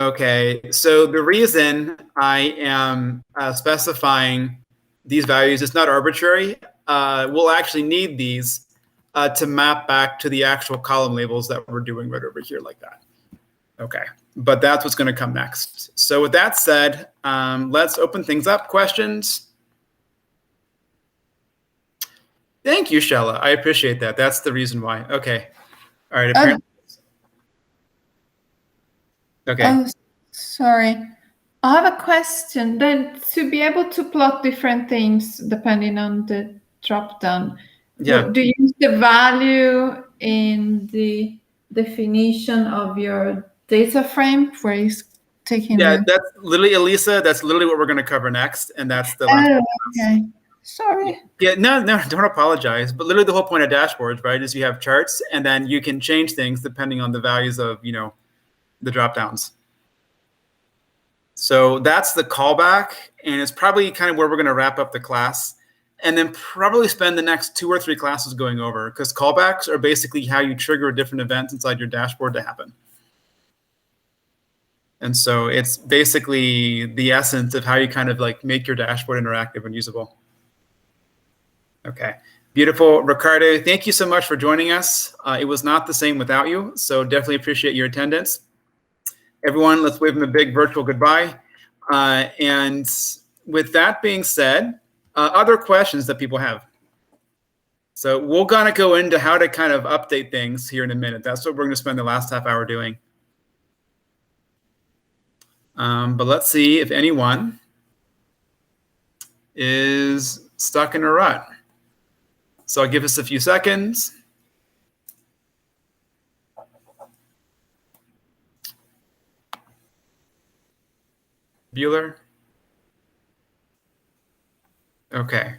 Okay, so the reason I am specifying these values is not arbitrary. We'll actually need these to map back to the actual column labels that we're doing right over here like that. Okay, but that's what's going to come next. So with that said, let's open things up. Questions? Thank you, Shella. I appreciate that. That's the reason why. Okay. All right. Apparently. Okay. Oh, sorry. I have a question. Then to be able to plot different things depending on the drop down, yeah. Do you use the value in the definition of your data frame where it's taking Yeah, the... that's literally, Elisa, that's literally what we're going to cover next. And that's the last. Oh, okay. Sorry. Yeah, no, don't apologize. But literally the whole point of dashboards, right, is you have charts and then you can change things depending on the values of, the drop downs. So that's the callback, and it's probably kind of where we're going to wrap up the class and then probably spend the next 2 or 3 classes going over, because callbacks are basically how you trigger different events inside your dashboard to happen. And so it's basically the essence of how you kind of like make your dashboard interactive and usable. Okay, beautiful. Ricardo, thank you so much for joining us. It was not the same without you, so definitely appreciate your attendance. Everyone, let's wave them a big virtual goodbye. And with that being said, other questions that people have. So we're gonna go into how to kind of update things here in a minute. That's what we're gonna spend the last half hour doing. But let's see if anyone is stuck in a rut. So I'll give us a few seconds. Bueller. Okay,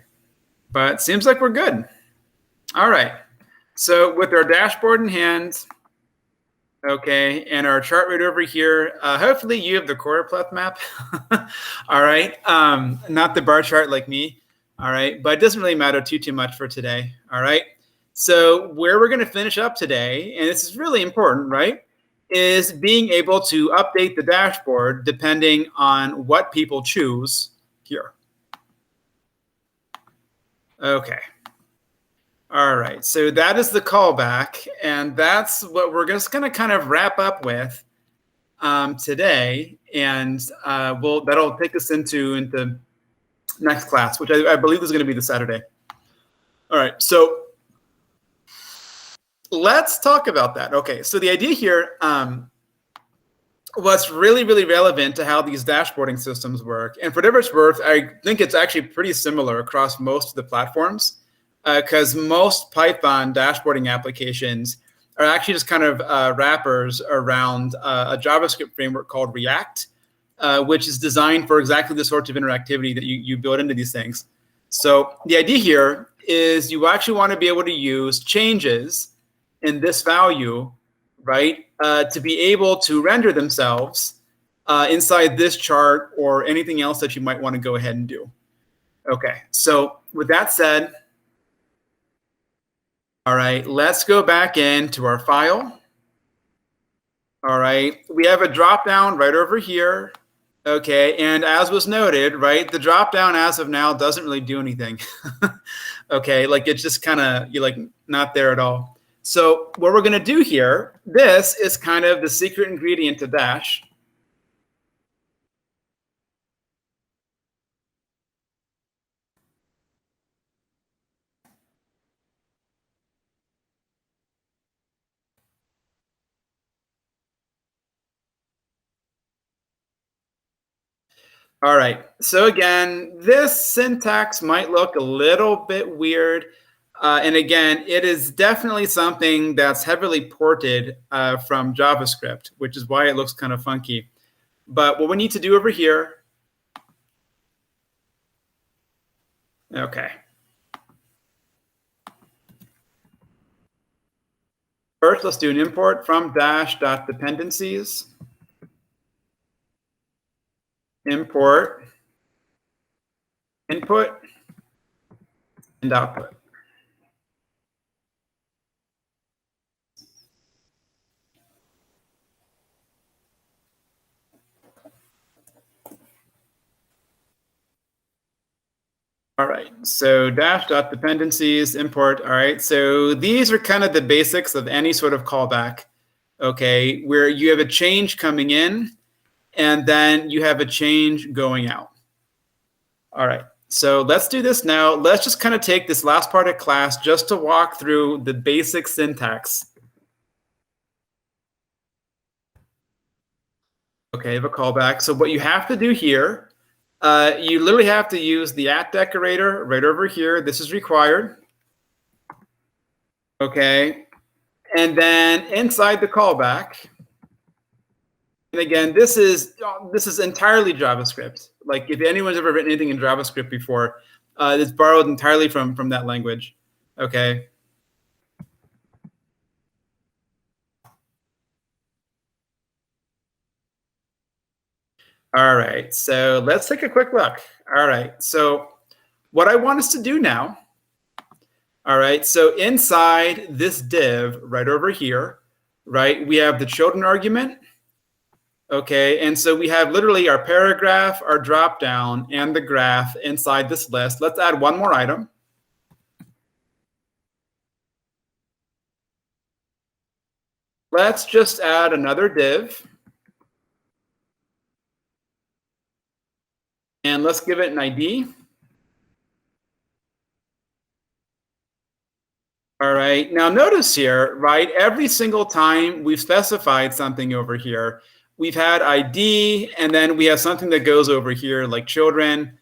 but seems like we're good. All right, so with our dashboard in hand, okay, and our chart right over here, hopefully you have the choropleth map. All right, not the bar chart like me. All right, but it doesn't really matter too much for today. All right, so where we're going to finish up today, and this is really important, right, is being able to update the dashboard depending on what people choose here. Okay. All right, so that is the callback, and that's what we're just going to kind of wrap up with today, and that'll take us into next class, which I believe is going to be the Saturday. All right, so let's talk about that. Okay, so the idea here, what's really relevant to how these dashboarding systems work, and for whatever it's worth, I think it's actually pretty similar across most of the platforms, because most Python dashboarding applications are actually just kind of wrappers around a JavaScript framework called React, which is designed for exactly the sorts of interactivity that you build into these things. So the idea here is you actually want to be able to use changes in this value, right, to be able to render themselves inside this chart or anything else that you might want to go ahead and do. Okay, so with that said, all right, let's go back into our file. All right, we have a drop down right over here. Okay, and as was noted, right, the drop down as of now doesn't really do anything. Okay, like it's just kind of, you're like not there at all. So what we're going to do here, this is kind of the secret ingredient to Dash. All right, so again, this syntax might look a little bit weird. And again, it is definitely something that's heavily ported from JavaScript, which is why it looks kind of funky. But what we need to do over here, okay. First, let's do an import from dash.dependencies. Import input and output. All right, so dash.dependencies, import. All right, so these are kind of the basics of any sort of callback, okay, where you have a change coming in and then you have a change going out. All right, so let's do this now. Let's just kind of take this last part of class just to walk through the basic syntax. Okay, of a callback. So what you have to do here, you literally have to use the @ decorator right over here. This is required. Okay, and then inside the callback, And again, this is entirely JavaScript. Like if anyone's ever written anything in JavaScript before, it's borrowed entirely from that language. Okay. All right, so let's take a quick look. All right, so what I want us to do now, all right, so inside this div right over here, right, we have the children argument. Okay, and so we have literally our paragraph, our dropdown, and the graph inside this list. Let's add one more item. Let's just add another div. And let's give it an ID. All right, now notice here, right, every single time we've specified something over here, we've had ID, and then we have something that goes over here like children,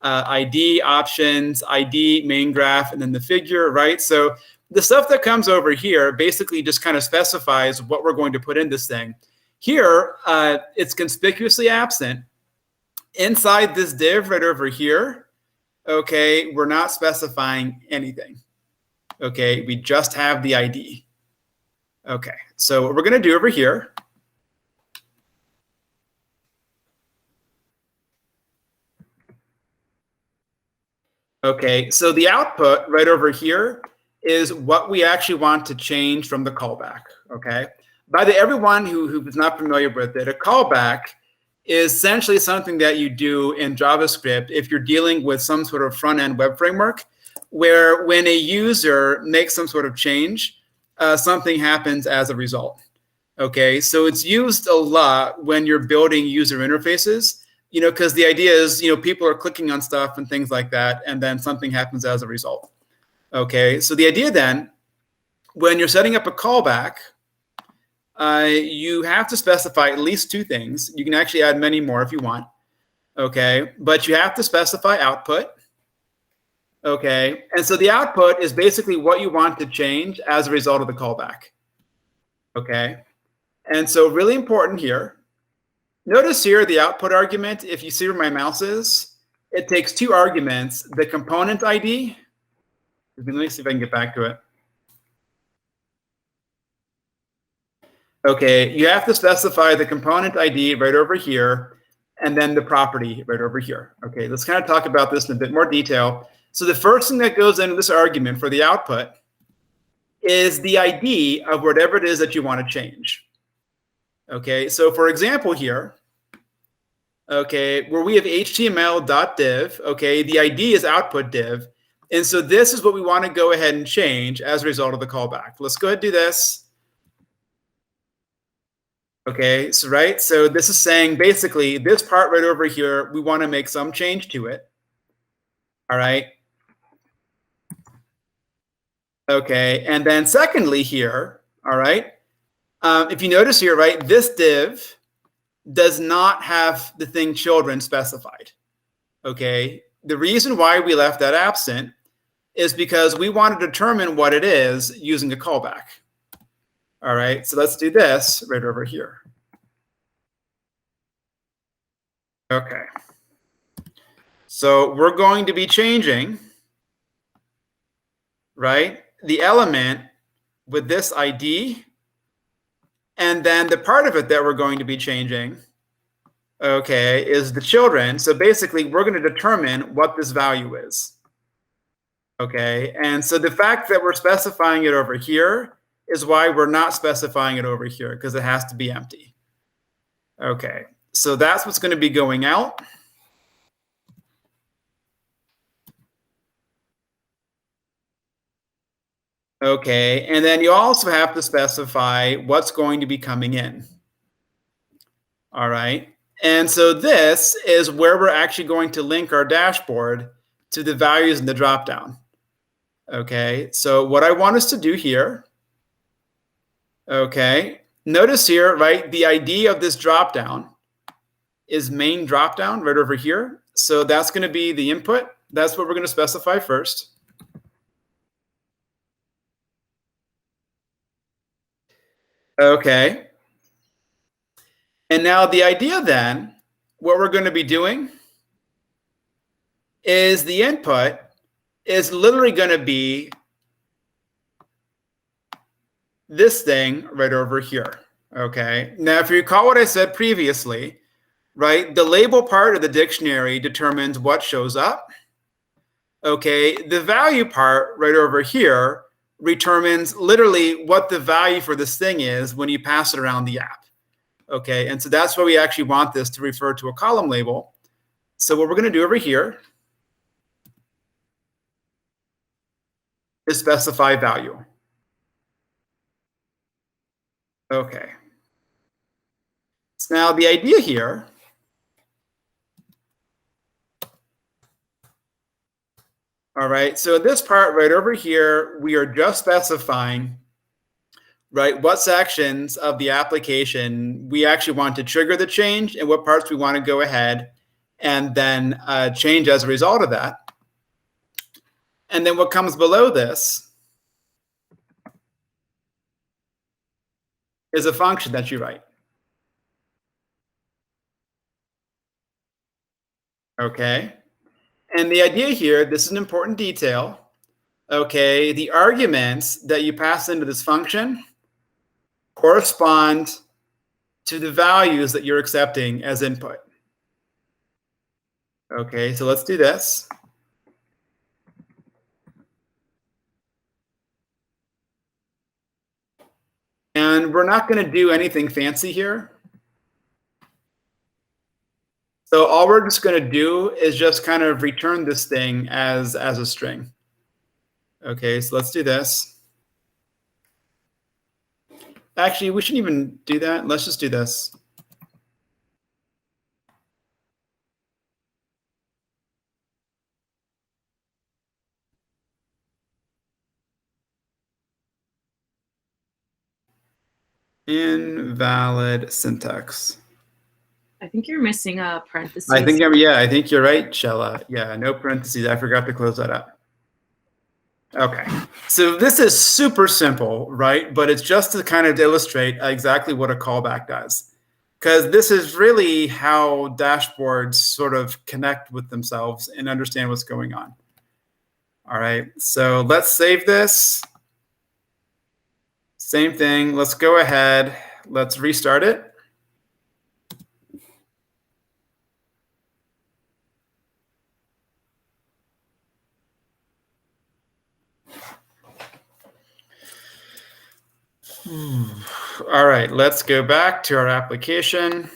ID options, ID main graph, and then the figure, right? So the stuff that comes over here basically just kind of specifies what we're going to put in this thing. Here, it's conspicuously absent. Inside this div right over here, okay, we're not specifying anything. Okay, we just have the ID. Okay, so what we're going to do over here, okay, so the output right over here is what we actually want to change from the callback. Okay, by the everyone who is not familiar with it, a callback is essentially something that you do in JavaScript if you're dealing with some sort of front-end web framework, where when a user makes some sort of change, something happens as a result. Okay, so it's used a lot when you're building user interfaces, you know, because the idea is, you know, people are clicking on stuff and things like that, and then something happens as a result. Okay, so the idea then, when you're setting up a callback, you have to specify at least two things. You can actually add many more if you want. Okay, but you have to specify output. Okay, and so the output is basically what you want to change as a result of the callback. Okay, and so really important here. Notice here the output argument, if you see where my mouse is, it takes two arguments, the component ID. Let me see if I can get back to it. Okay, you have to specify the component ID right over here, and then the property right over here. Okay, let's kind of talk about this in a bit more detail. So the first thing that goes into this argument for the output is the ID of whatever it is that you want to change. Okay, so for example here, okay, where we have html.div, okay, the ID is output div. And so this is what we want to go ahead and change as a result of the callback. Let's go ahead and do this. Okay, so right, so this is saying basically this part right over here, we want to make some change to it. All right. Okay, and then secondly here, all right, if you notice here, right, this div does not have the thing children specified. Okay, the reason why we left that absent is because we want to determine what it is using a callback. All right, so let's do this right over here. Okay, so we're going to be changing, right, the element with this ID, and then the part of it that we're going to be changing, okay, is the children. So basically, we're going to determine what this value is. Okay, and so the fact that we're specifying it over here is why we're not specifying it over here, because it has to be empty. Okay, so that's what's going to be going out. Okay, and then you also have to specify what's going to be coming in. All right, and so this is where we're actually going to link our dashboard to the values in the dropdown. Okay, so what I want us to do here, okay, notice here, right, the ID of this dropdown is main dropdown right over here. So that's going to be the input. That's what we're going to specify first. Okay. And now the idea then, what we're going to be doing is the input is literally going to be this thing right over here. Okay. Now, if you recall what I said previously, right, the label part of the dictionary determines what shows up. Okay. The value part right over here determines literally what the value for this thing is when you pass it around the app. Okay. And so that's why we actually want this to refer to a column label. So what we're going to do over here is specify value. Okay. So now the idea here all right, so this part right over here, we are just specifying, right, what sections of the application we actually want to trigger the change and what parts we want to go ahead and then change as a result of that. And then what comes below this is a function that you write. Okay. And the idea here, this is an important detail. Okay, the arguments that you pass into this function correspond to the values that you're accepting as input. Okay, so let's do this. And we're not going to do anything fancy here. So all we're just going to do is just kind of return this thing as a string. Okay, so let's do this. Actually, we shouldn't even do that. Let's just do this. Invalid syntax. I think you're missing a parenthesis. I think you're right, Shella. Yeah, no parentheses. I forgot to close that up. Okay, so this is super simple, right? But it's just to kind of illustrate exactly what a callback does. Because this is really how dashboards sort of connect with themselves and understand what's going on. All right, so let's save this. Same thing. Let's go ahead. Let's restart it. All right, let's go back to our application.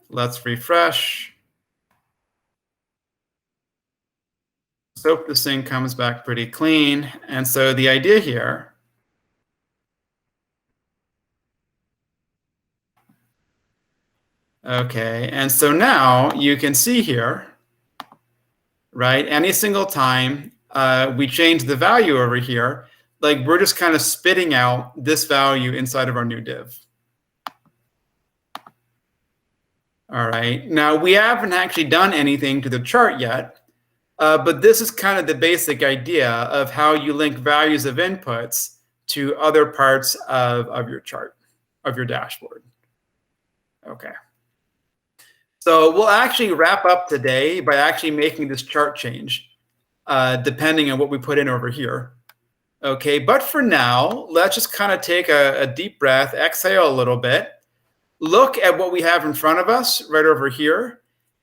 Let's refresh. Let's hope this thing comes back pretty clean. And so the idea here okay, and so now you can see here, right, any single time we change the value over here, like we're just kind of spitting out this value inside of our new div. All right, now we haven't actually done anything to the chart yet, but this is kind of the basic idea of how you link values of inputs to other parts of your chart, of your dashboard. Okay. So we'll actually wrap up today by actually making this chart change, depending on what we put in over here. Okay, but for now, let's just kind of take a deep breath, exhale a little bit, look at what we have in front of us right over here,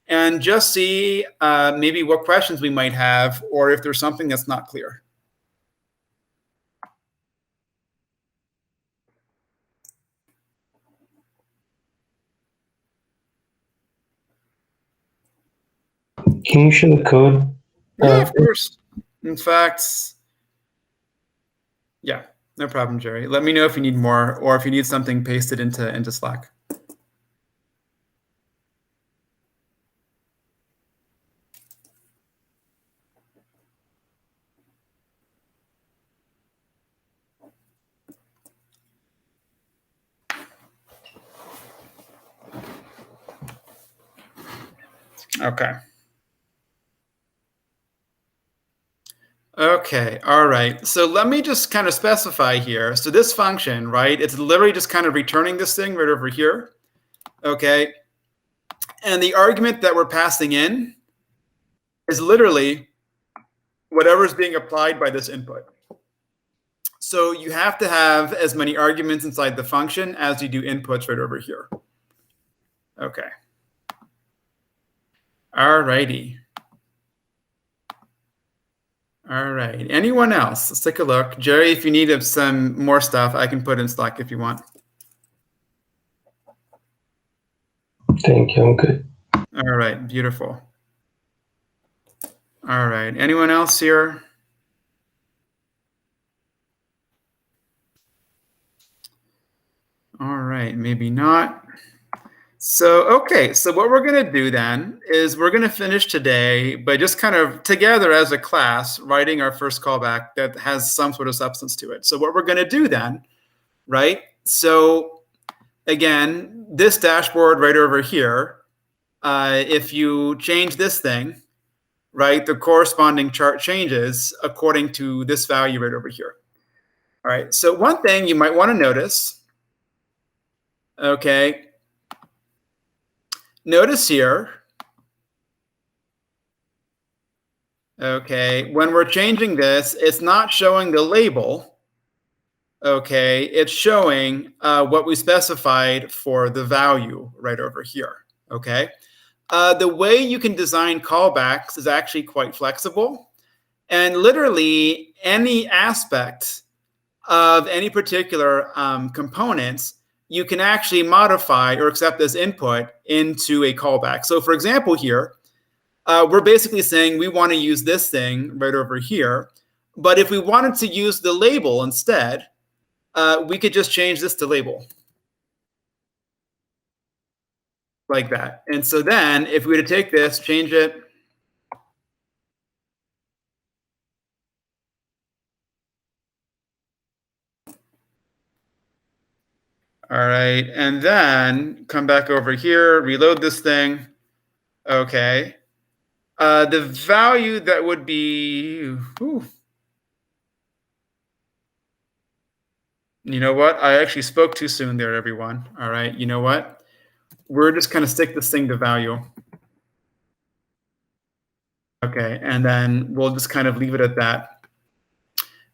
and just see maybe what questions we might have or if there's something that's not clear. Can you show the code? Yeah, of course. In fact, yeah, no problem, Jerry. Let me know if you need more or if you need something pasted into Slack. Okay. Okay. Okay, all right. So let me just kind of specify here. So this function, right, it's literally just kind of returning this thing right over here. Okay. And the argument that we're passing in is literally whatever is being applied by this input. So you have to have as many arguments inside the function as you do inputs right over here. Okay. All righty. All right. Anyone else? Let's take a look. Jerry, if you need some more stuff, I can put in Slack if you want. Thank you. I'm good. All right. Beautiful. All right. Anyone else here? All right. Maybe not. So, okay. So what we're going to do then is we're going to finish today by just kind of together as a class writing our first callback that has some sort of substance to it. So what we're going to do then, right? So again, this dashboard right over here, if you change this thing, right, the corresponding chart changes according to this value right over here. All right. So one thing you might want to notice, okay, notice here, okay, when we're changing this, it's not showing the label, okay, it's showing what we specified for the value right over here, okay? The way you can design callbacks is actually quite flexible, and literally any aspect of any particular components you can actually modify or accept as input into a callback. So for example here, we're basically saying we want to use this thing right over here, but if we wanted to use the label instead, we could just change this to label. Like that. And so then if we were to take this, change it, all right, and then come back over here, reload this thing. Okay. The value that would be, whew. You know what? I actually spoke too soon there, everyone. All right, you know what? We're just going to stick this thing to value. Okay, and then we'll just kind of leave it at that.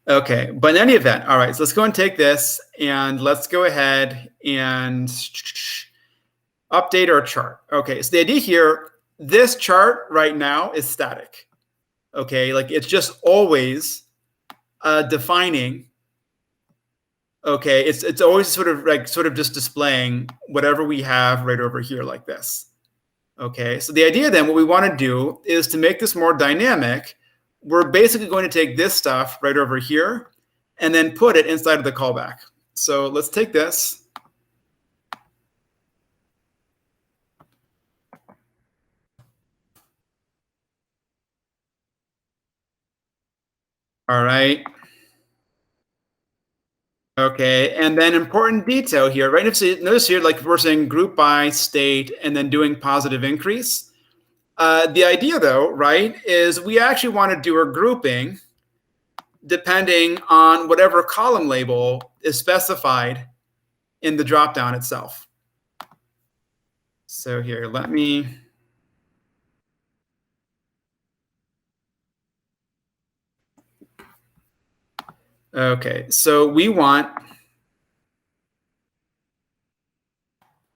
Okay, but in any event, all right, so let's go and take this and let's go ahead and update our chart. Okay, so the idea here, this chart right now is static. Okay, like it's just always defining. Okay, it's always sort of just displaying whatever we have right over here like this. Okay, so the idea then, what we want to do is to make this more dynamic. We're basically going to take this stuff right over here and then put it inside of the callback. So let's take this. All right. Okay, and then important detail here, right? Notice here, like we're saying group by state and then doing positive increase. The idea though, right, is we actually want to do a grouping depending on whatever column label is specified in the dropdown itself. So here, let me. Okay, so we want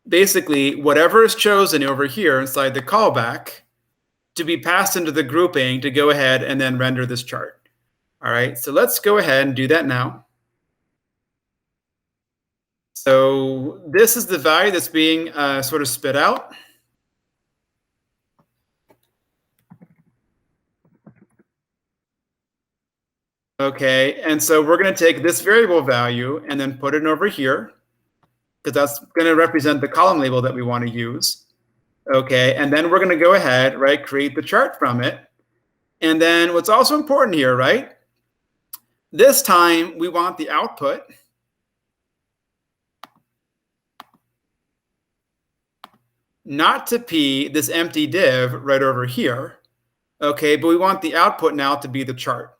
basically whatever is chosen over here inside the callback to be passed into the grouping to go ahead and then render this chart. All right, so let's go ahead and do that now. So this is the value that's being sort of spit out. Okay, and so we're going to take this variable value and then put it over here because that's going to represent the column label that we want to use. Okay, and then we're going to go ahead, right, create the chart from it. And then what's also important here, right, this time we want the output not to be this empty div right over here. Okay, but we want the output now to be the chart.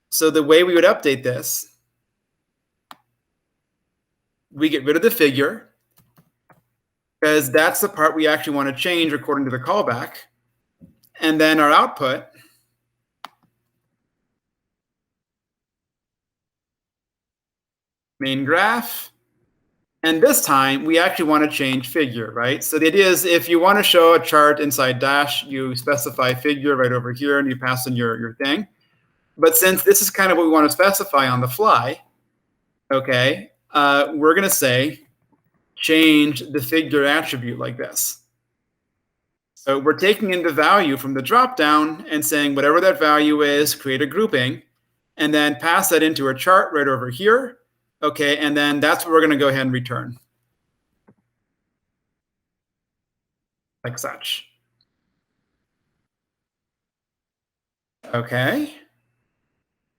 So the way we would update this, we get rid of the figure, because that's the part we actually want to change according to the callback. And then our output, main graph. And this time, we actually want to change figure, right? So the idea is if you want to show a chart inside Dash, you specify figure right over here, and you pass in your thing. But since this is kind of what we want to specify on the fly, okay, we're going to say change the figure attribute like this. So we're taking in the value from the dropdown and saying whatever that value is, create a grouping, and then pass that into a chart right over here. Okay, and then that's what we're going to go ahead and return. Like such. Okay.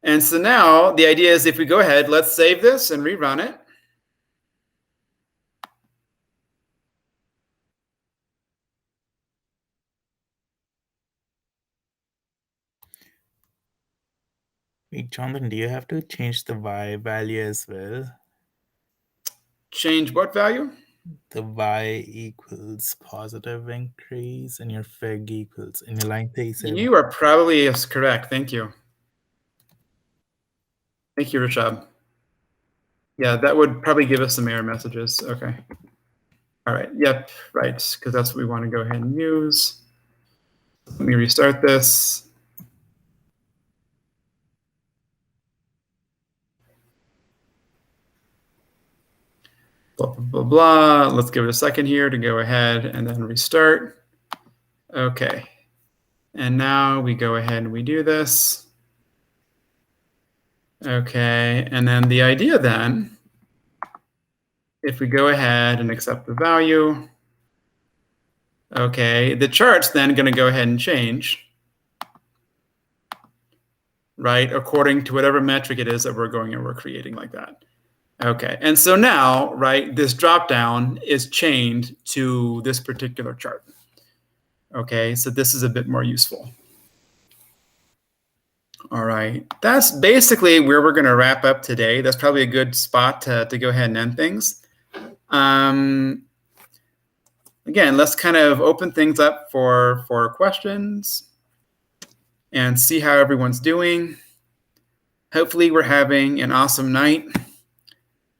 And so now the idea is if we go ahead, let's save this and rerun it. Wait, Jonathan, do you have to change the y value as well? Change what value? The y equals positive increase and your fig equals in your line 37. You are probably correct. Thank you. Thank you, Rashad. Yeah, that would probably give us some error messages. Okay. All right. Yep. Right. Because that's what we want to go ahead and use. Let me restart this. Blah, blah, blah, blah. Let's give it a second here to go ahead and then restart. Okay. And now we go ahead and we do this. Okay. And then the idea then, if we go ahead and accept the value, okay, the chart's then going to go ahead and change, right, according to whatever metric it is that we're going and we're creating like that. Okay, and so now, right, this dropdown is chained to this particular chart. Okay, so this is a bit more useful. All right, that's basically where we're going to wrap up today. That's probably a good spot to go ahead and end things. Again, let's kind of open things up for questions and see how everyone's doing. Hopefully we're having an awesome night,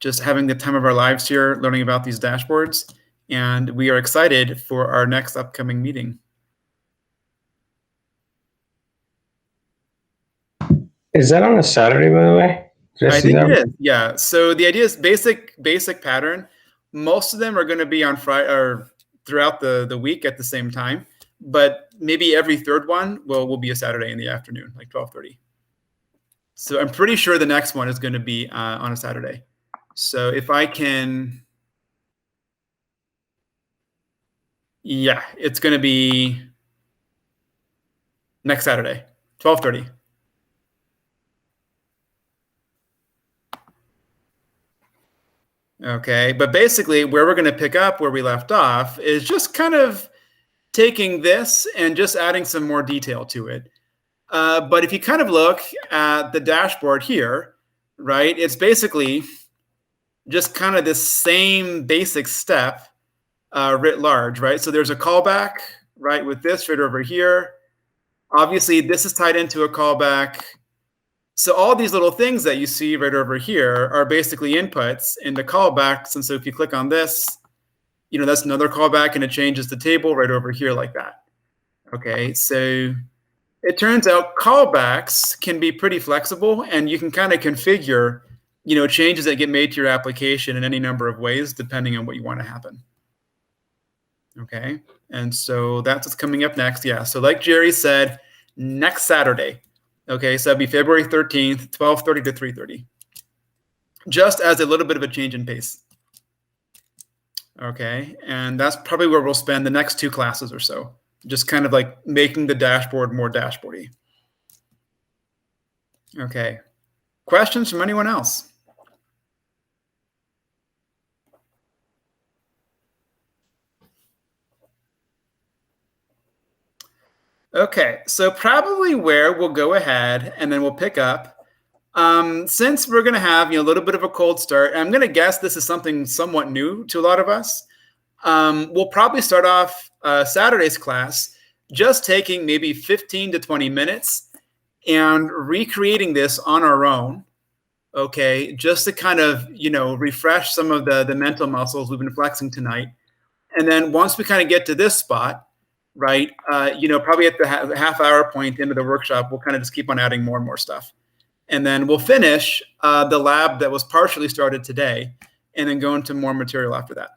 just having the time of our lives here, learning about these dashboards. And we are excited for our next upcoming meeting. Is that on a Saturday, by the way? I think it is. Yeah. So the idea is basic pattern. Most of them are going to be on Friday or throughout the week at the same time, but maybe every third one will be a Saturday in the afternoon, like 12:30. So I'm pretty sure the next one is going to be on a Saturday. So if I can, yeah, it's going to be next Saturday, 12:30. Okay, but basically where we're going to pick up where we left off is just kind of taking this and just adding some more detail to it. But if you kind of look at the dashboard here, right, it's basically just kind of this same basic step writ large, right? So there's a callback, right, with this right over here. Obviously, this is tied into a callback. So all these little things that you see right over here are basically inputs into callbacks. And so if you click on this, you know, that's another callback and it changes the table right over here like that. Okay, so it turns out callbacks can be pretty flexible and you can kind of configure, you know, changes that get made to your application in any number of ways, depending on what you want to happen. Okay, and so that's what's coming up next. Yeah, so like Jerry said, next Saturday. Okay, so that'd be February 13th, 12:30 to 3:30. Just as a little bit of a change in pace. Okay, and that's probably where we'll spend the next 2 classes or so. Just kind of like making the dashboard more dashboardy. Okay, questions from anyone else? Okay, so probably where we'll go ahead and then we'll pick up Since we're going to have a little bit of a cold start, I'm going to guess this is something somewhat new to a lot of us. We'll probably start off Saturday's class just taking maybe 15 to 20 minutes and recreating this on our own. Okay, just to kind of refresh some of the mental muscles we've been flexing tonight. And then once we kind of get to this spot, right, probably at the half hour point into the workshop, we'll kind of just keep on adding more and more stuff. And then we'll finish the lab that was partially started today and then go into more material after that.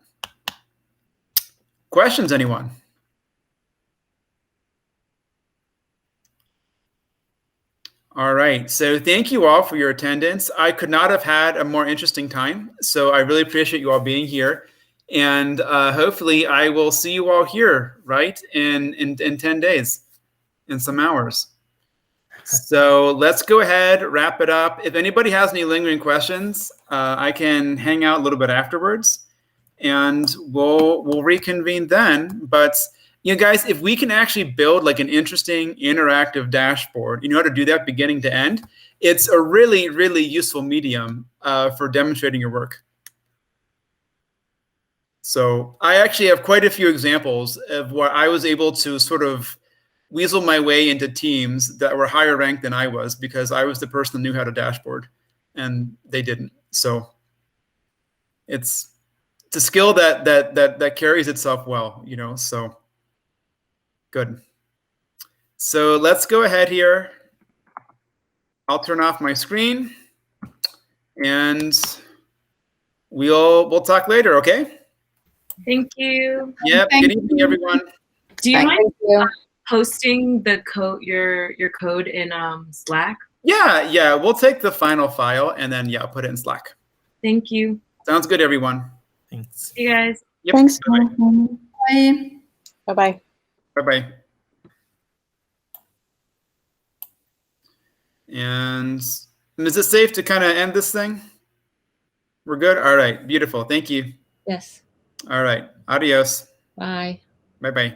Questions, anyone? All right, so thank you all for your attendance. I could not have had a more interesting time, so I really appreciate you all being here. And hopefully I will see you all here, right, in 10 days, in some hours. So let's go ahead, wrap it up. If anybody has any lingering questions, I can hang out a little bit afterwards, and we'll reconvene then. But guys, if we can actually build like an interesting interactive dashboard, you know how to do that beginning to end, it's a really, really useful medium for demonstrating your work. So I actually have quite a few examples of where I was able to sort of weasel my way into teams that were higher ranked than I was because I was the person that knew how to dashboard and they didn't. So it's a skill that carries itself well, so good. So let's go ahead here. I'll turn off my screen and we'll talk later, okay? Thank you. Yep. Good evening, everyone. Do you mind posting the code, your code in Slack? Yeah. We'll take the final file and then put it in Slack. Thank you. Sounds good, everyone. Thanks. See you guys. Yep. Thanks. Bye. Bye. Bye-bye. Bye-bye. And is it safe to kind of end this thing? We're good? All right. Beautiful. Thank you. Yes. All right. Adios. Bye. Bye-bye.